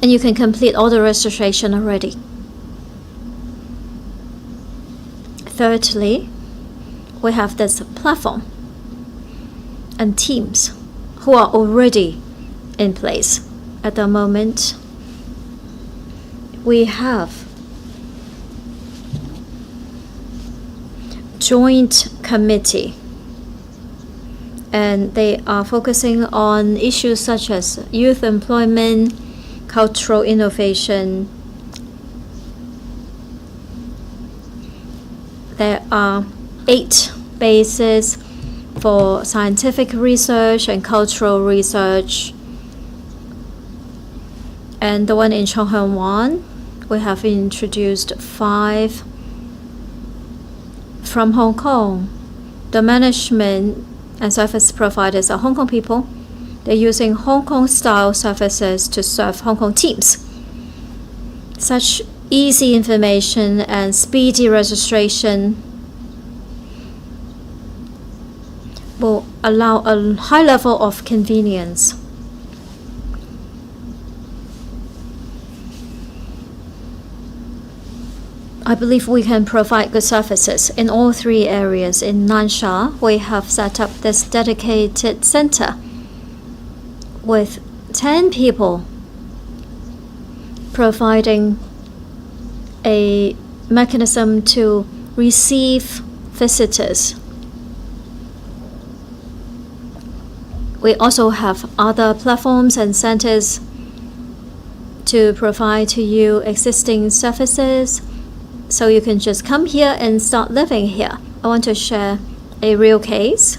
And you can complete all the registration already. Thirdly, we have this platform and teams who are already in place. At the moment, we have joint committee and they are focusing on issues such as youth employment, cultural innovation. There are 8 bases for scientific research and cultural research. And the one in Chongqing, we have introduced 5 from Hong Kong. The management and service providers are Hong Kong people. They're using Hong Kong-style services to serve Hong Kong teams. Such easy information and speedy registration will allow a high level of convenience. I believe we can provide good services in all three areas. In Nansha, we have set up this dedicated center with 10 people providing a mechanism to receive visitors. We also have other platforms and centers to provide to you existing services, so you can just come here and start living here. I want to share a real case.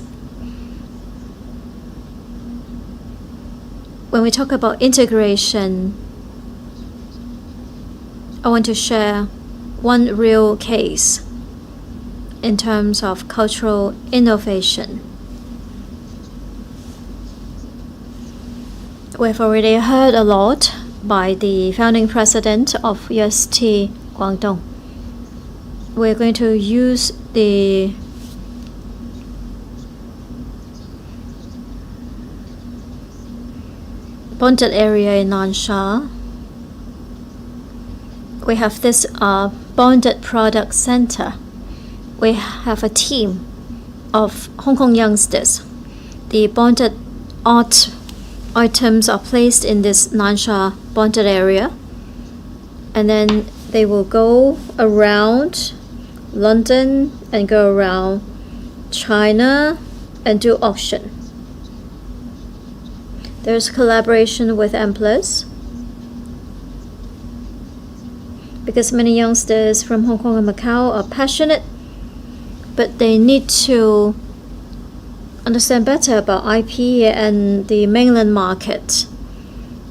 When we talk about integration, I want to share one real case in terms of cultural innovation. We've already heard a lot by the founding president of UST Guangdong. We're going to use the bonded area in Nansha. We have this bonded product center. We have a team of Hong Kong youngsters. The bonded art items are placed in this Nansha bonded area, and then they will go around London and go around China and do auction. There's collaboration with M+, because many youngsters from Hong Kong and Macau are passionate, but they need to understand better about IP and the mainland market.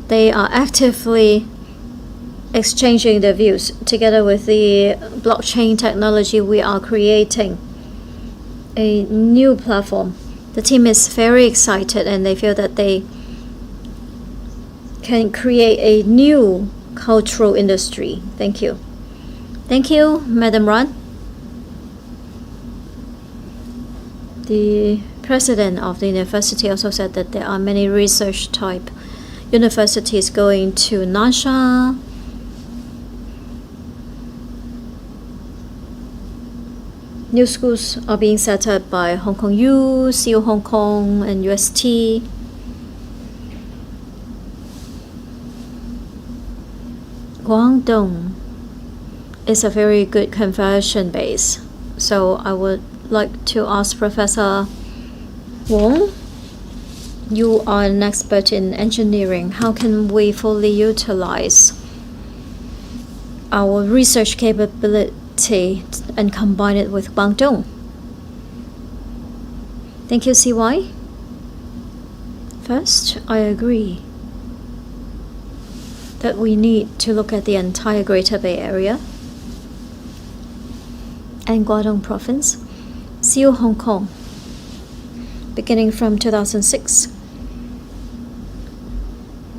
They are actively exchanging their views. Together with the blockchain technology, we are creating a new platform. The team is very excited and they feel that they can create a new cultural industry. Thank you. Thank you, Madam Ran. The president of the university also said that there are many research type universities going to Nansha. New schools are being set up by Hong Kong U, CU Hong Kong, and UST. Guangdong is a very good conversion base. So I would like to ask Professor Wong, you are an expert in engineering. How can we fully utilize our research capability and combine it with Guangdong? Thank you, CY. First, I agree that we need to look at the entire Greater Bay Area and Guangdong Province. CU Hong Kong, beginning from 2006,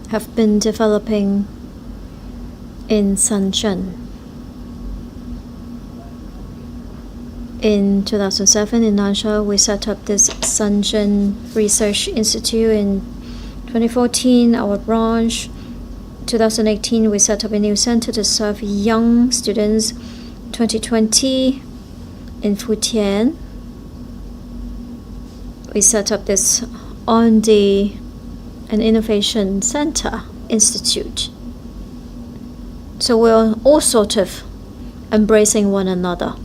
have been developing in Shenzhen. In 2007, in Nansha, we set up this Shenzhen Research Institute. In 2014, our branch. 2018, we set up a new center to serve young students. 2020, in Futian, we set up this R&D and Innovation Center Institute. So we're all sort of embracing one another.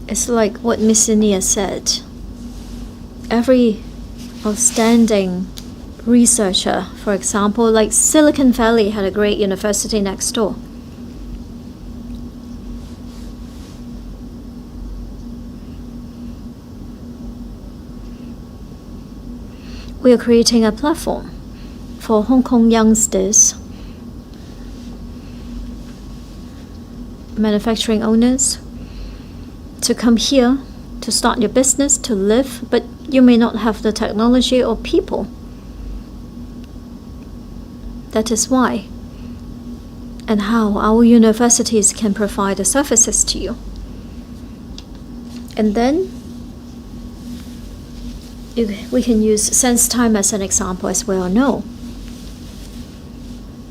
It's like what Miss Nia said. Every outstanding researcher, for example, like Silicon Valley had a great university next door. We are creating a platform for Hong Kong youngsters, manufacturing owners, to come here to start your business, to live, but you may not have the technology or people. That is why and how our universities can provide the services to you. And then we can use SenseTime as an example, as we all know.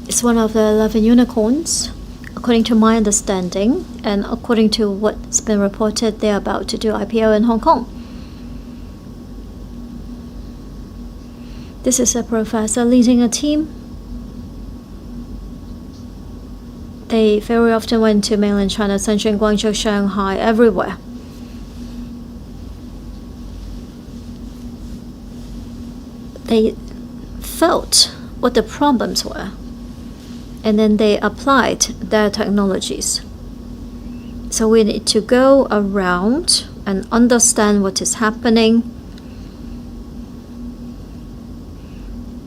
It's one of the 11 unicorns, according to my understanding, and according to what's been reported, they're about to do IPO in Hong Kong. This is a professor leading a team. They very often went to mainland China, Shenzhen, Guangzhou, Shanghai, everywhere. They felt what the problems were, and then they applied their technologies. So we need to go around and understand what is happening.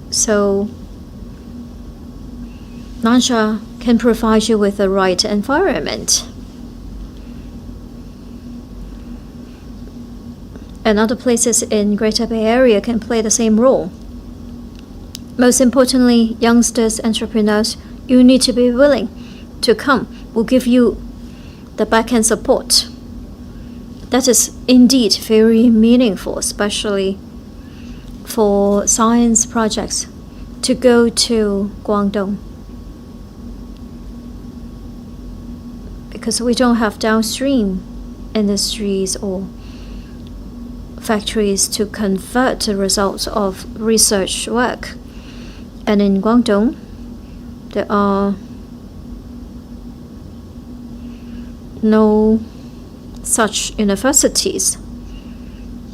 So Nansha can provide you with the right environment. And other places in Greater Bay Area can play the same role. Most importantly, youngsters, entrepreneurs, you need to be willing to come. We'll give you the back-end support. That is indeed very meaningful, especially for science projects, to go to Guangdong. Because we don't have downstream industries or factories to convert the results of research work. And in Guangdong, there are no such universities.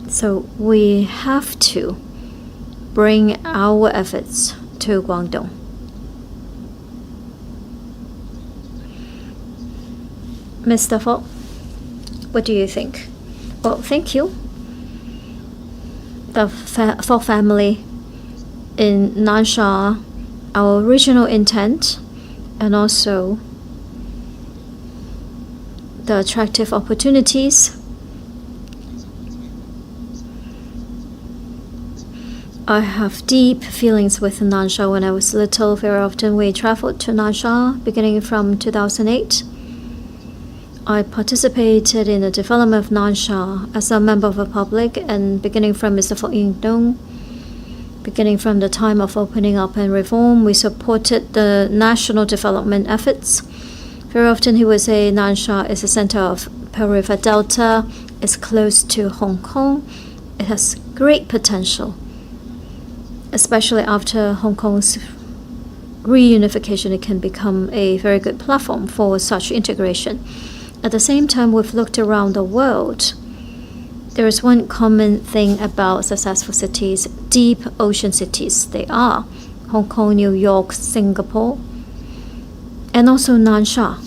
So we have to bring our efforts to Guangdong. Mr. Fogg, what do you think? Well, thank you. The Fogg family in Nansha, our original intent, and also the attractive opportunities. I have deep feelings with Nansha. When I was little, very often we traveled to Nansha beginning from 2008. I participated in the development of Nansha as a member of the public, and beginning from Mr. Fogg Ying-dong, beginning from the time of opening up and reform, we supported the national development efforts. Very often he would say Nansha is a center of Pearl River Delta, it's close to Hong Kong, it has great potential, especially after Hong Kong's reunification. It can become a very good platform for such integration. At the same time, we've looked around the world. There is one common thing about successful cities, deep ocean cities. They are Hong Kong, New York, Singapore, and also Nansha.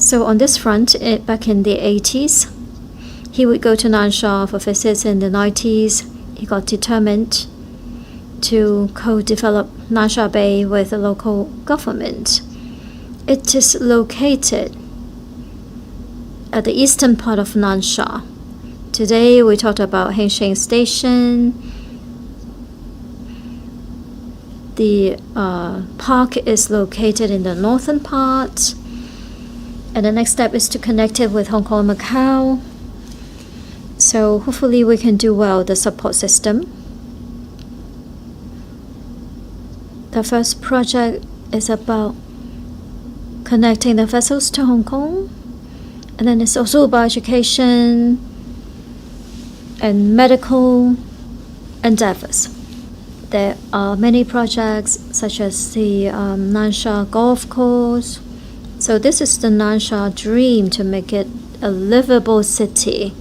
So on this front, back in the 80s, he would go to Nansha for visits. In the 90s, he got determined to co-develop Nansha Bay with the local government. It is located at the eastern part of Nansha. Today we talked about Hengsheng Station. The park is located in the northern part, and the next step is to connect it with Hong Kong and Macau. So hopefully we can do well the support system. The first project is about connecting the vessels to Hong Kong. And then it's also about education and medical endeavors. There are many projects such as the Nansha golf course. So this is the Nansha dream, to make it a livable city.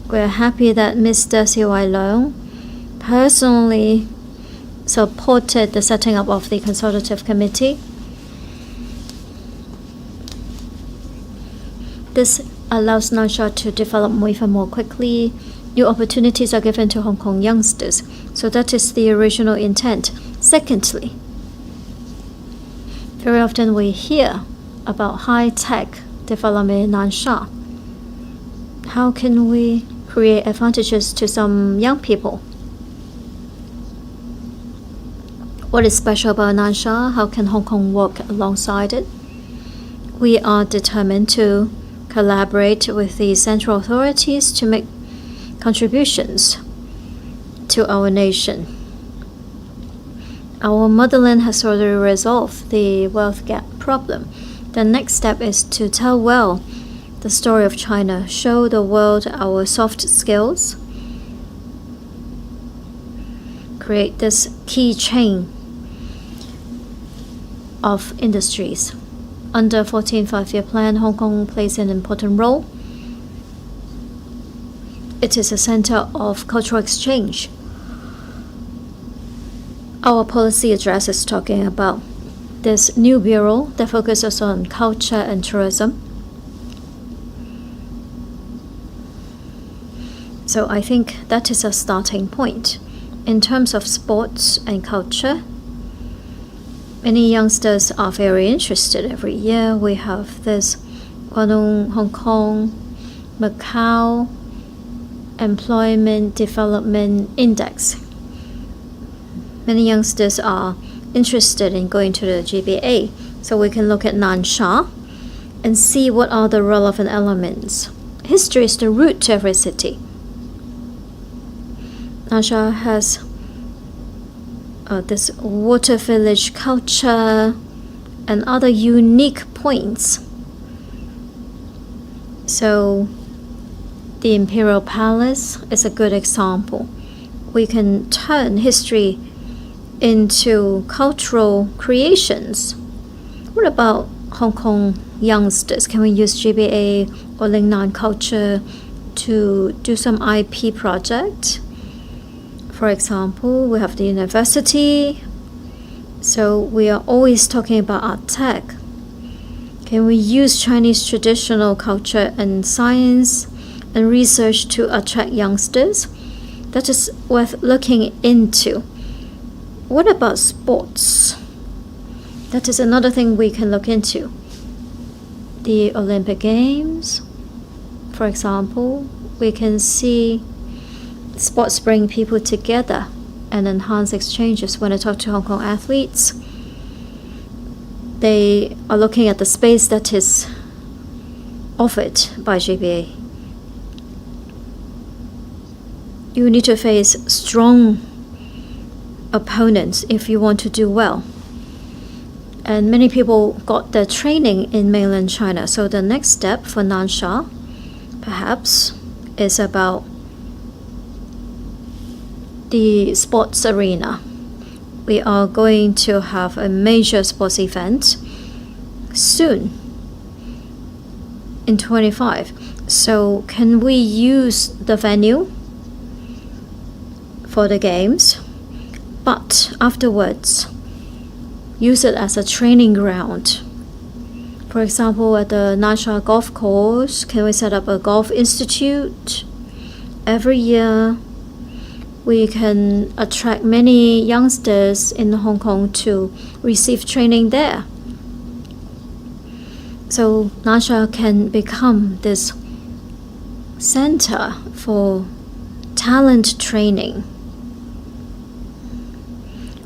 We're happy that Mr. Siu Wai Leung personally supported the setting up of the Consultative Committee. This allows Nansha to develop even more quickly. New opportunities are given to Hong Kong youngsters. So that is the original intent. Secondly, very often we hear about high-tech development in Nansha? How can we create advantages to some young people? What is special about Nansha? How can Hong Kong work alongside it? We are determined to collaborate with the central authorities to make contributions to our nation. Our motherland has already resolved the wealth gap problem. The next step is to tell well the story of China, show the world our soft skills, create this key chain of industries. Under 14th Five-Year Plan, Hong Kong plays an important role. It is a center of cultural exchange. Our policy address is talking about this new bureau that focuses on culture and tourism. So I think that is a starting point. In terms of sports and culture, many youngsters are very interested. Every year we have this Guangdong-Hong Kong, Macau Employment Development Index. Many youngsters are interested in going to the GBA, so we can look at Nansha and see what are the relevant elements. History is the root to every city. Nansha has this water village culture and other unique points. So the Imperial Palace is a good example. We can turn history into cultural creations. What about Hong Kong youngsters? Can we use GBA or Lingnan culture to do some IP project? For example, we have the university, so we are always talking about art tech. Can we use Chinese traditional culture and science and research to attract youngsters? That is worth looking into. What about sports? That is another thing we can look into. The Olympic Games, for example, we can see sports bring people together and enhance exchanges. When I talk to Hong Kong athletes, they are looking at the space that is offered by GBA. You need to face strong opponents if you want to do well. And many people got their training in mainland China. So the next step for Nansha, perhaps, is about the sports arena. We are going to have a major sports event soon in 25. So can we use the venue for the games, but afterwards use it as a training ground? For example, at the Nansha golf course, can we set up a golf institute? Every year we can attract many youngsters in Hong Kong to receive training there. So Nansha can become this center for talent training.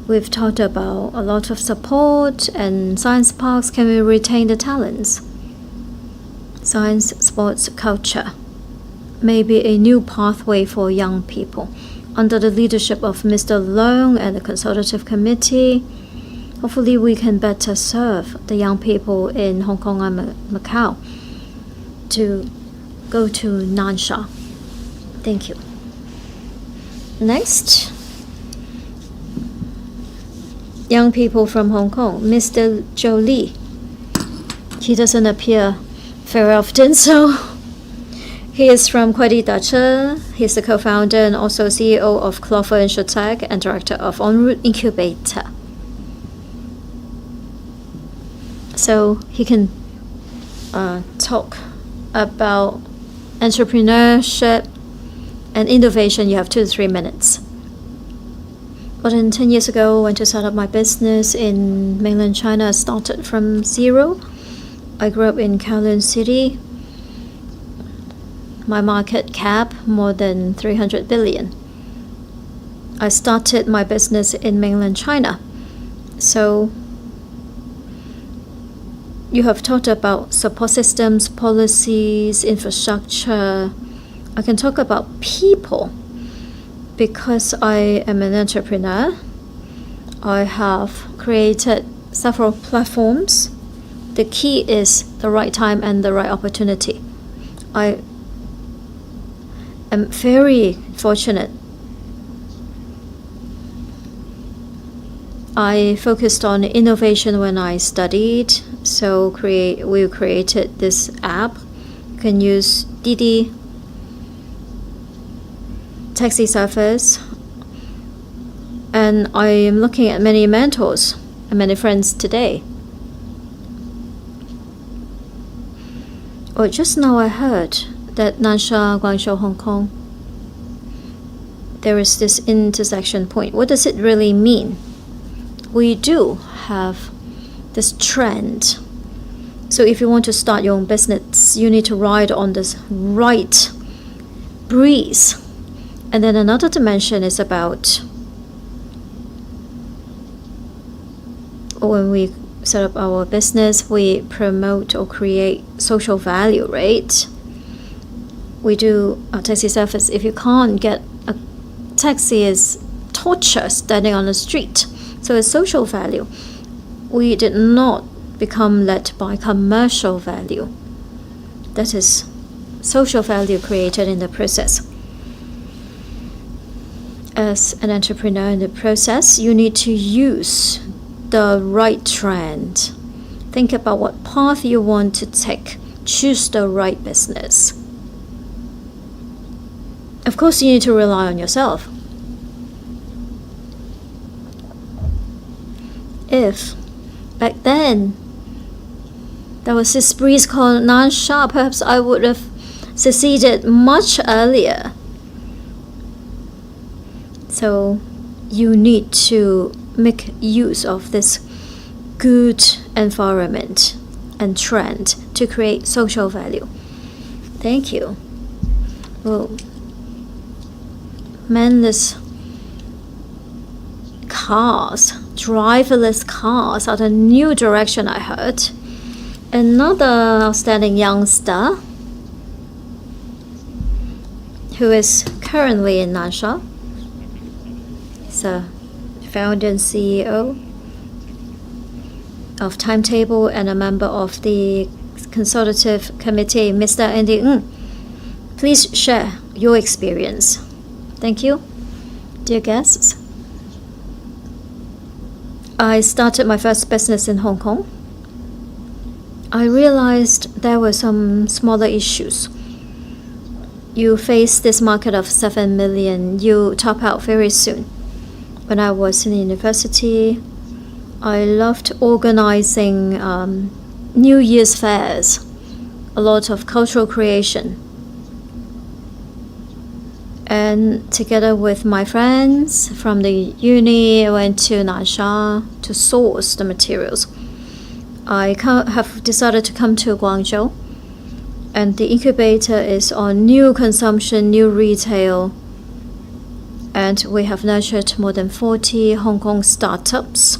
We've talked about a lot of support and science parks. Can we retain the talents? Science, sports, culture may be a new pathway for young people. Under the leadership of Mr. Leung and the Consultative Committee, hopefully we can better serve the young people in Hong Kong and Macau to go to Nansha. Thank you. Next, young people from Hong Kong. Mr. Zhou Li. He doesn't appear very often, so he is from Kwai Dache. He's the co-founder and also CEO of Clover Insurtech and director of En Route Incubator. So he can talk about entrepreneurship and innovation. You have 2 to 3 minutes. More than 10 years ago, I went to set up my business in mainland China. I started from zero. I grew up in Kowloon City. My market cap more than 300 billion. I started my business in mainland China. So you have talked about support systems, policies, infrastructure. I can talk about people because I am an entrepreneur. I have created several platforms. The key is the right time and the right opportunity. I am very fortunate. I focused on innovation when I studied, so we created this app. You can use Didi taxi service, and I am looking at many mentors and many friends today. Oh, just now I heard that Nansha, Guangdong, Hong Kong, there is this intersection point. What does it really mean? We do have this trend. So if you want to start your own business, you need to ride on this right breeze. And then another dimension is about when we set up our business, we promote or create social value, right? We do a taxi service. If you can't get a taxi, is torture standing on the street. So it's social value. We did not become led by commercial value. That is social value created in the process. As an entrepreneur in the process, you need to use the right trend. Think about what path you want to take. Choose the right business. Of course, you need to rely on yourself. If back then there was this breeze called Nansha, perhaps I would have succeeded much earlier. So you need to make use of this good environment and trend to create social value. Thank you. Well, manless cars, driverless cars are the new direction I heard. Another outstanding youngster who is currently in Nansha. He's a founder and CEO of Timetable and a member of the Consultative Committee, Mr. Andy Ng. Please share your experience. Thank you, dear guests. I started my first business in Hong Kong. I realized there were some smaller issues. You face this market of 7 million, you top out very soon. When I was in university, I loved organizing New Year's fairs, a lot of cultural creation. And together with my friends from the uni, I went to Nansha to source the materials. I have decided to come to Guangzhou, and the incubator is on new consumption, new retail, and we have nurtured more than 40 Hong Kong startups.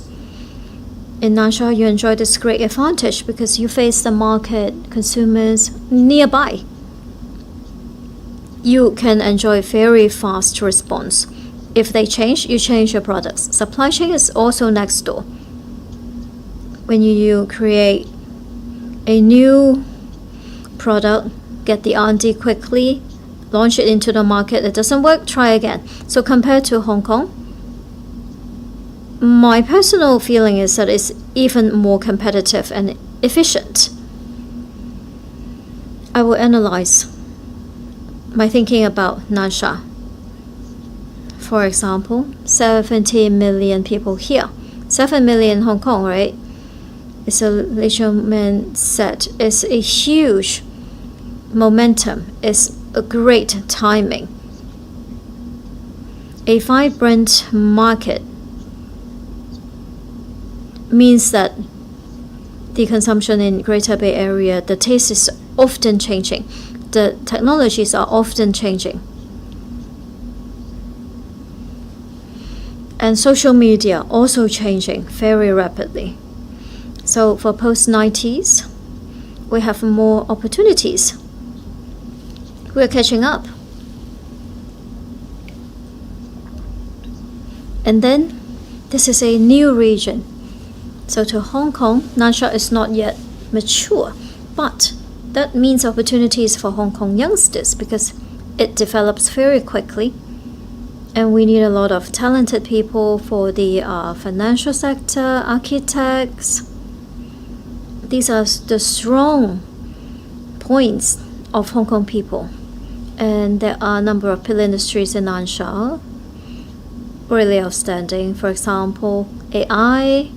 In Nansha, you enjoy this great advantage because you face the market, consumers nearby. You can enjoy very fast response. If they change, you change your products. Supply chain is also next door. When you create a new product, get the R&D quickly, launch it into the market, it doesn't work, try again. So compared to Hong Kong, my personal feeling is that it's even more competitive and efficient. I will analyze my thinking about Nansha. For example, 70 million people here, 7 million in Hong Kong, right? It's a leisure mindset. It's a huge momentum. It's a great timing. A vibrant market means that the consumption in Greater Bay Area, the taste is often changing. The technologies are often changing. And social media also changing very rapidly. So for post-90s, we have more opportunities. We're catching up. And then this is a new region. So to Hong Kong, Nansha is not yet mature, but that means opportunities for Hong Kong youngsters because it develops very quickly. And we need a lot of talented people for the financial sector, architects. These are the strong points of Hong Kong people. And there are a number of pillar industries in Nansha, really outstanding. For example, AI,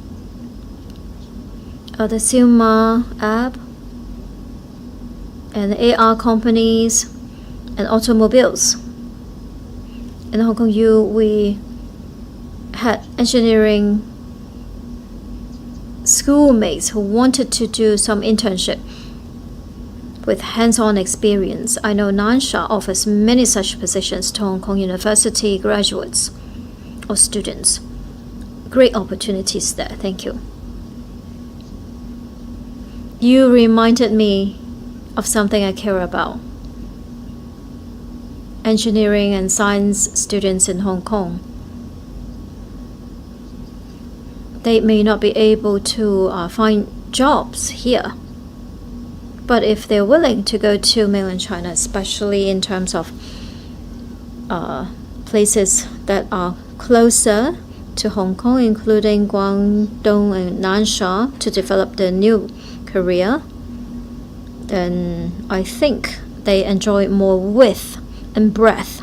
the Suma app, and AR companies, and automobiles. In Hong Kong U, we had engineering schoolmates who wanted to do some internship with hands-on experience. I know Nansha offers many such positions to Hong Kong University graduates or students. Great opportunities there. Thank you. You reminded me of something I care about. Engineering and science students in Hong Kong. They may not be able to find jobs here. But if they're willing to go to mainland China, especially in terms of places that are closer to Hong Kong, including Guangdong and Nansha, to develop their new career, then I think they enjoy more width and breadth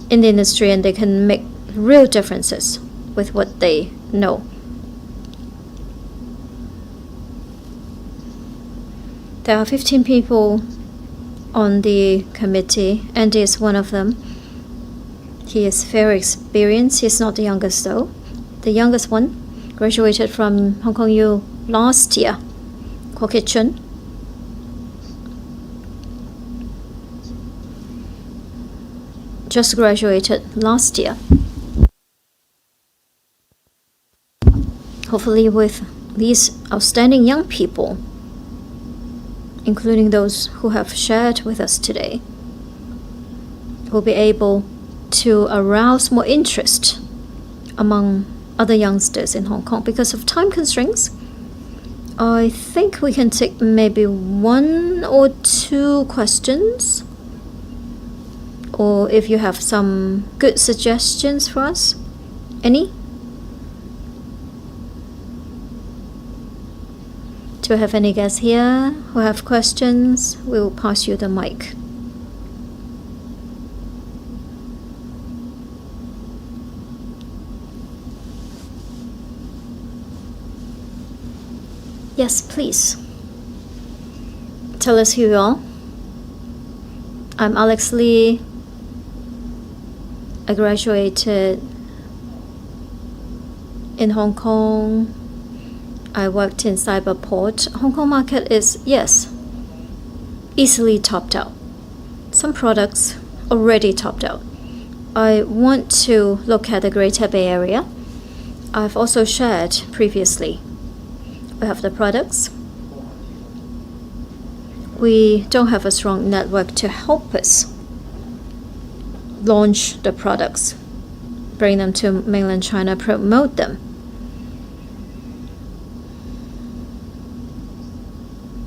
in the industry, and they can make real differences with what they know. There are 15 people on the committee. Andy is one of them. He is very experienced. He's not the youngest though. The youngest one graduated from Hong Kong U last year, Kwok Kit-chun. Just graduated last year. Hopefully with these outstanding young people, including those who have shared with us today, will be able to arouse more interest among other youngsters in Hong Kong. Because of time constraints, I think we can take maybe 1 or 2 questions, or if you have some good suggestions for us. Any? Do we have any guests here who have questions? We will pass you the mic. Yes, please. Tell us who you are. I'm Alex Lee. I graduated in Hong Kong. I worked in Cyberport. Hong Kong market is, yes, easily topped out. Some products already topped out. I want to look at the Greater Bay Area. I've also shared previously. We have the products. We don't have a strong network to help us launch the products, bring them to mainland China, promote them.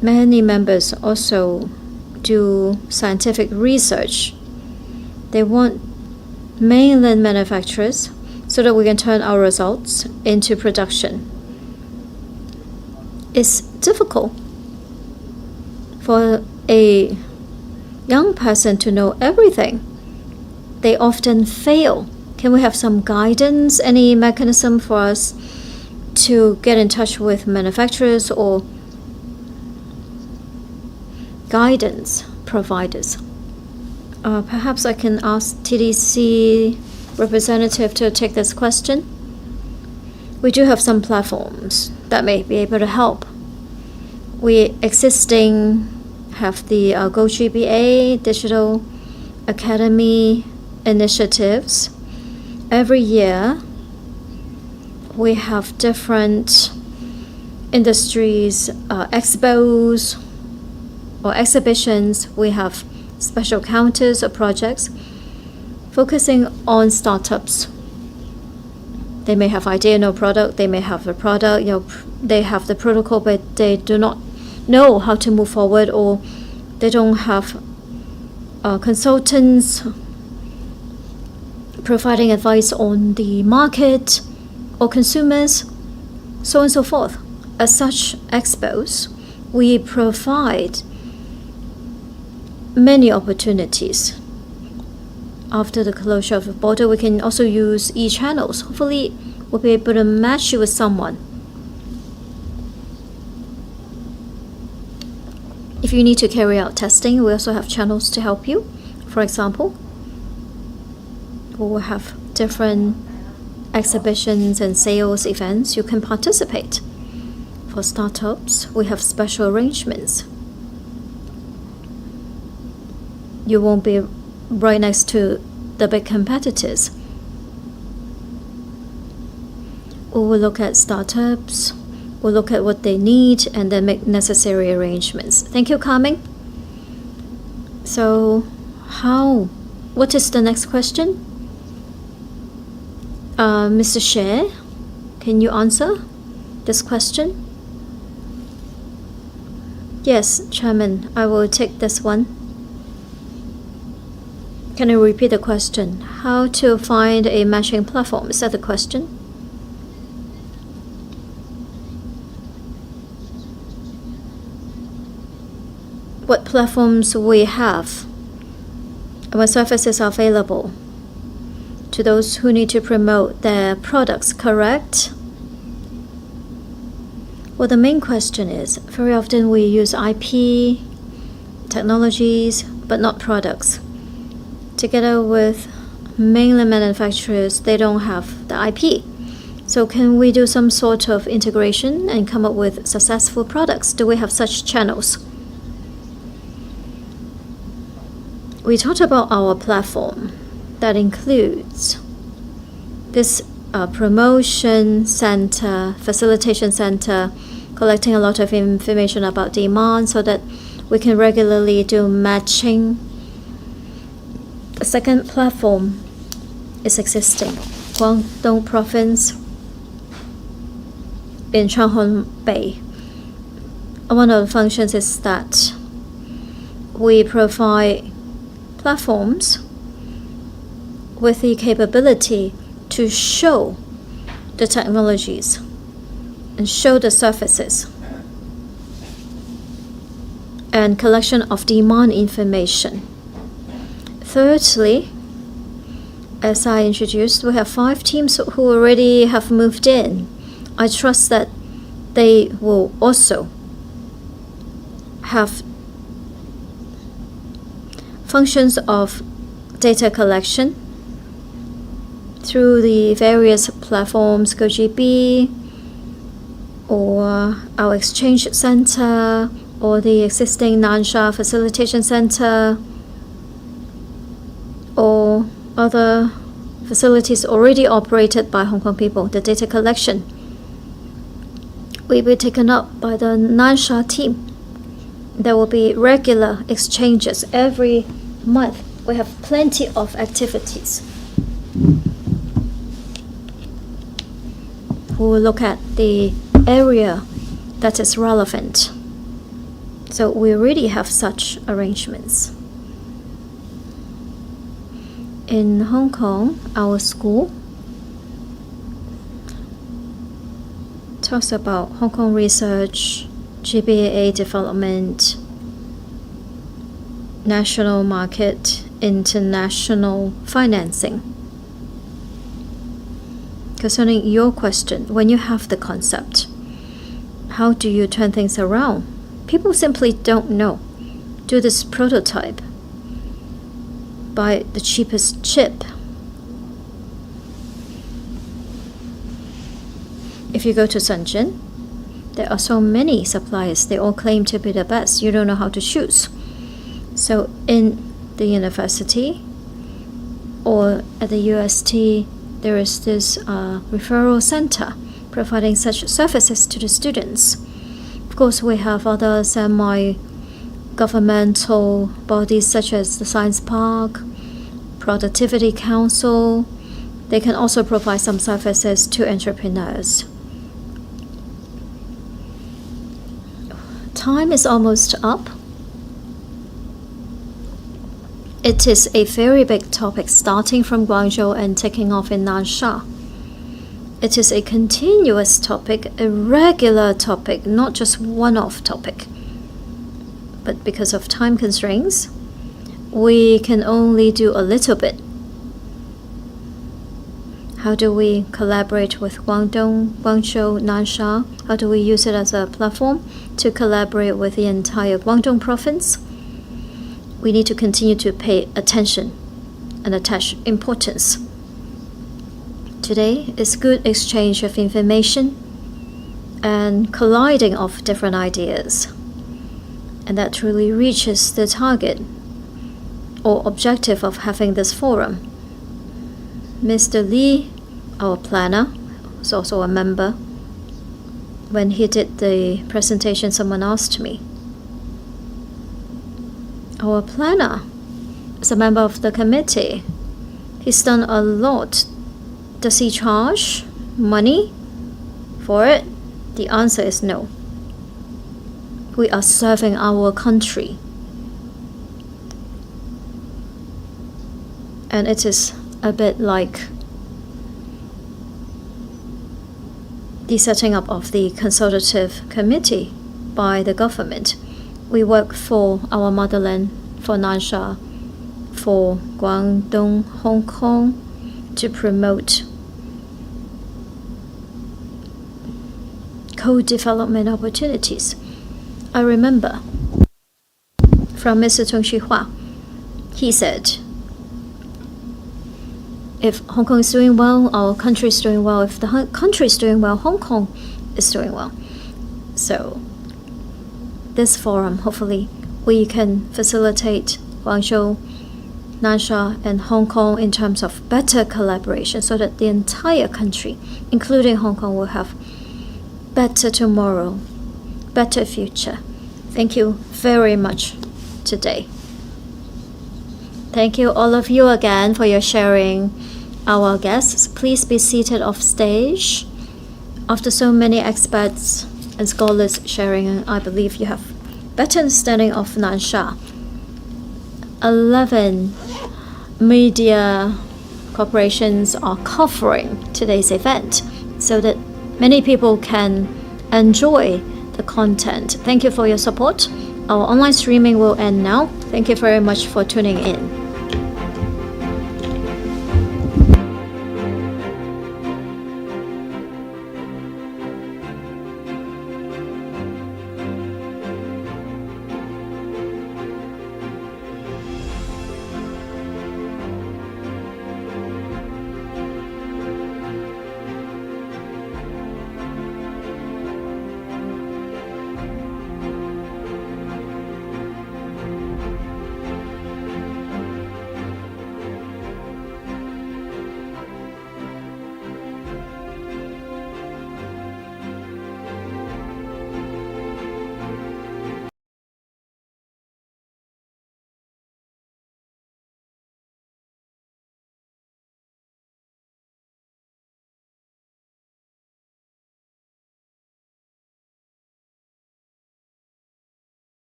Many members also do scientific research. They want mainland manufacturers so that we can turn our results into production. It's difficult for a young person to know everything. They often fail. Can we have some guidance, any mechanism for us to get in touch with manufacturers or guidance providers? Perhaps I can ask TDC representative to take this question. We do have some platforms that may be able to help. We existing have the Go GBA Digital Academy initiatives. Every year, we have different industries, expos or exhibitions. We have special counters or projects focusing on startups. They may have idea, no product. They may have a product, they have the protocol, but they do not know how to move forward, or they don't have consultants providing advice on the market or consumers, so on and so forth. As such expos, we provide many opportunities. After the closure of the border, we can also use e-channels. Hopefully, we'll be able to match you with someone. If you need to carry out testing, we also have channels to help you. For example, we will have different exhibitions and sales events you can participate. For startups, we have special arrangements. You won't be right next to the big competitors. We will look at startups, we'll look at what they need, and then make necessary arrangements. Thank you, Carmen. So, what is the next question? Mr. Xie, can you answer this question? Yes, Chairman, I will take this one. Can you repeat the question? How to find a matching platform? Is that the question? What platforms we have and what services are available to those who need to promote their products, correct? Well, the main question is, very often we use IP, technologies, but not products. Together with mainland manufacturers, they don't have the IP. So can we do some sort of integration and come up with successful products? Do we have such channels? We talked about our platform that includes this promotion center, facilitation center, collecting a lot of information about demand so that we can regularly do matching. The second platform is existing. Guangdong province in Changhong Bay. One of the functions is that we provide platforms with the capability to show the technologies and show the services and collection of demand information. Thirdly, as I introduced, we have 5 teams who already have moved in. I trust that they will also have functions of data collection through the various platforms, GoGB, or our exchange center, or the existing Nansha facilitation center, or other facilities already operated by Hong Kong people. The data collection will be taken up by the Nansha team. There will be regular exchanges every month. We have plenty of activities. We will look at the area that is relevant. So we already have such arrangements. In Hong Kong, our school talks about Hong Kong research, GBA development, national market, international financing. Concerning your question, when you have the concept, how do you turn things around? People simply don't know. Do this prototype. Buy the cheapest chip. If you go to Shenzhen, There are so many suppliers. They all claim to be the best. You don't know how to choose. So in the university or at the UST, there is this referral center providing such services to the students. Of course, we have other semi-governmental bodies such as the Science Park, Productivity Council. They can also provide some services to entrepreneurs. Time is almost up. It is a very big topic starting from Guangzhou and taking off in Nansha. It is a continuous topic, a regular topic, not just one-off topic. But because of time constraints, we can only do a little bit. How do we collaborate with Guangdong, Guangzhou, Nansha? How do we use it as a platform to collaborate with the entire Guangdong province? We need to continue to pay attention and attach importance. Today is good exchange of information and colliding of different ideas. And that truly reaches the target or objective of having this forum. Mr. Lee, our planner, is also a member. When he did the presentation, someone asked me, our planner is a member of the committee. He's done a lot. Does he charge money for it? The answer is no. We are serving our country. And it is a bit like the setting up of the Consultative Committee by the government. We work for our motherland, for Nansha, for Guangdong-Hong Kong, to promote co-development opportunities. I remember from Mr. Tung Shihua, he said, if Hong Kong is doing well, our country is doing well. If the country is doing well, Hong Kong is doing well. So this forum, hopefully, we can facilitate Guangzhou, Nansha, and Hong Kong in terms of better collaboration so that the entire country, including Hong Kong, will have better tomorrow, better future. Thank you very much today. Thank you all of you again for your sharing. Our guests, please be seated off stage. After so many experts and scholars sharing, I believe you have better understanding of Nansha. 11 media corporations are covering today's event so that many people can enjoy the content. Thank you for your support. Our online streaming will end now. Thank you very much for tuning in.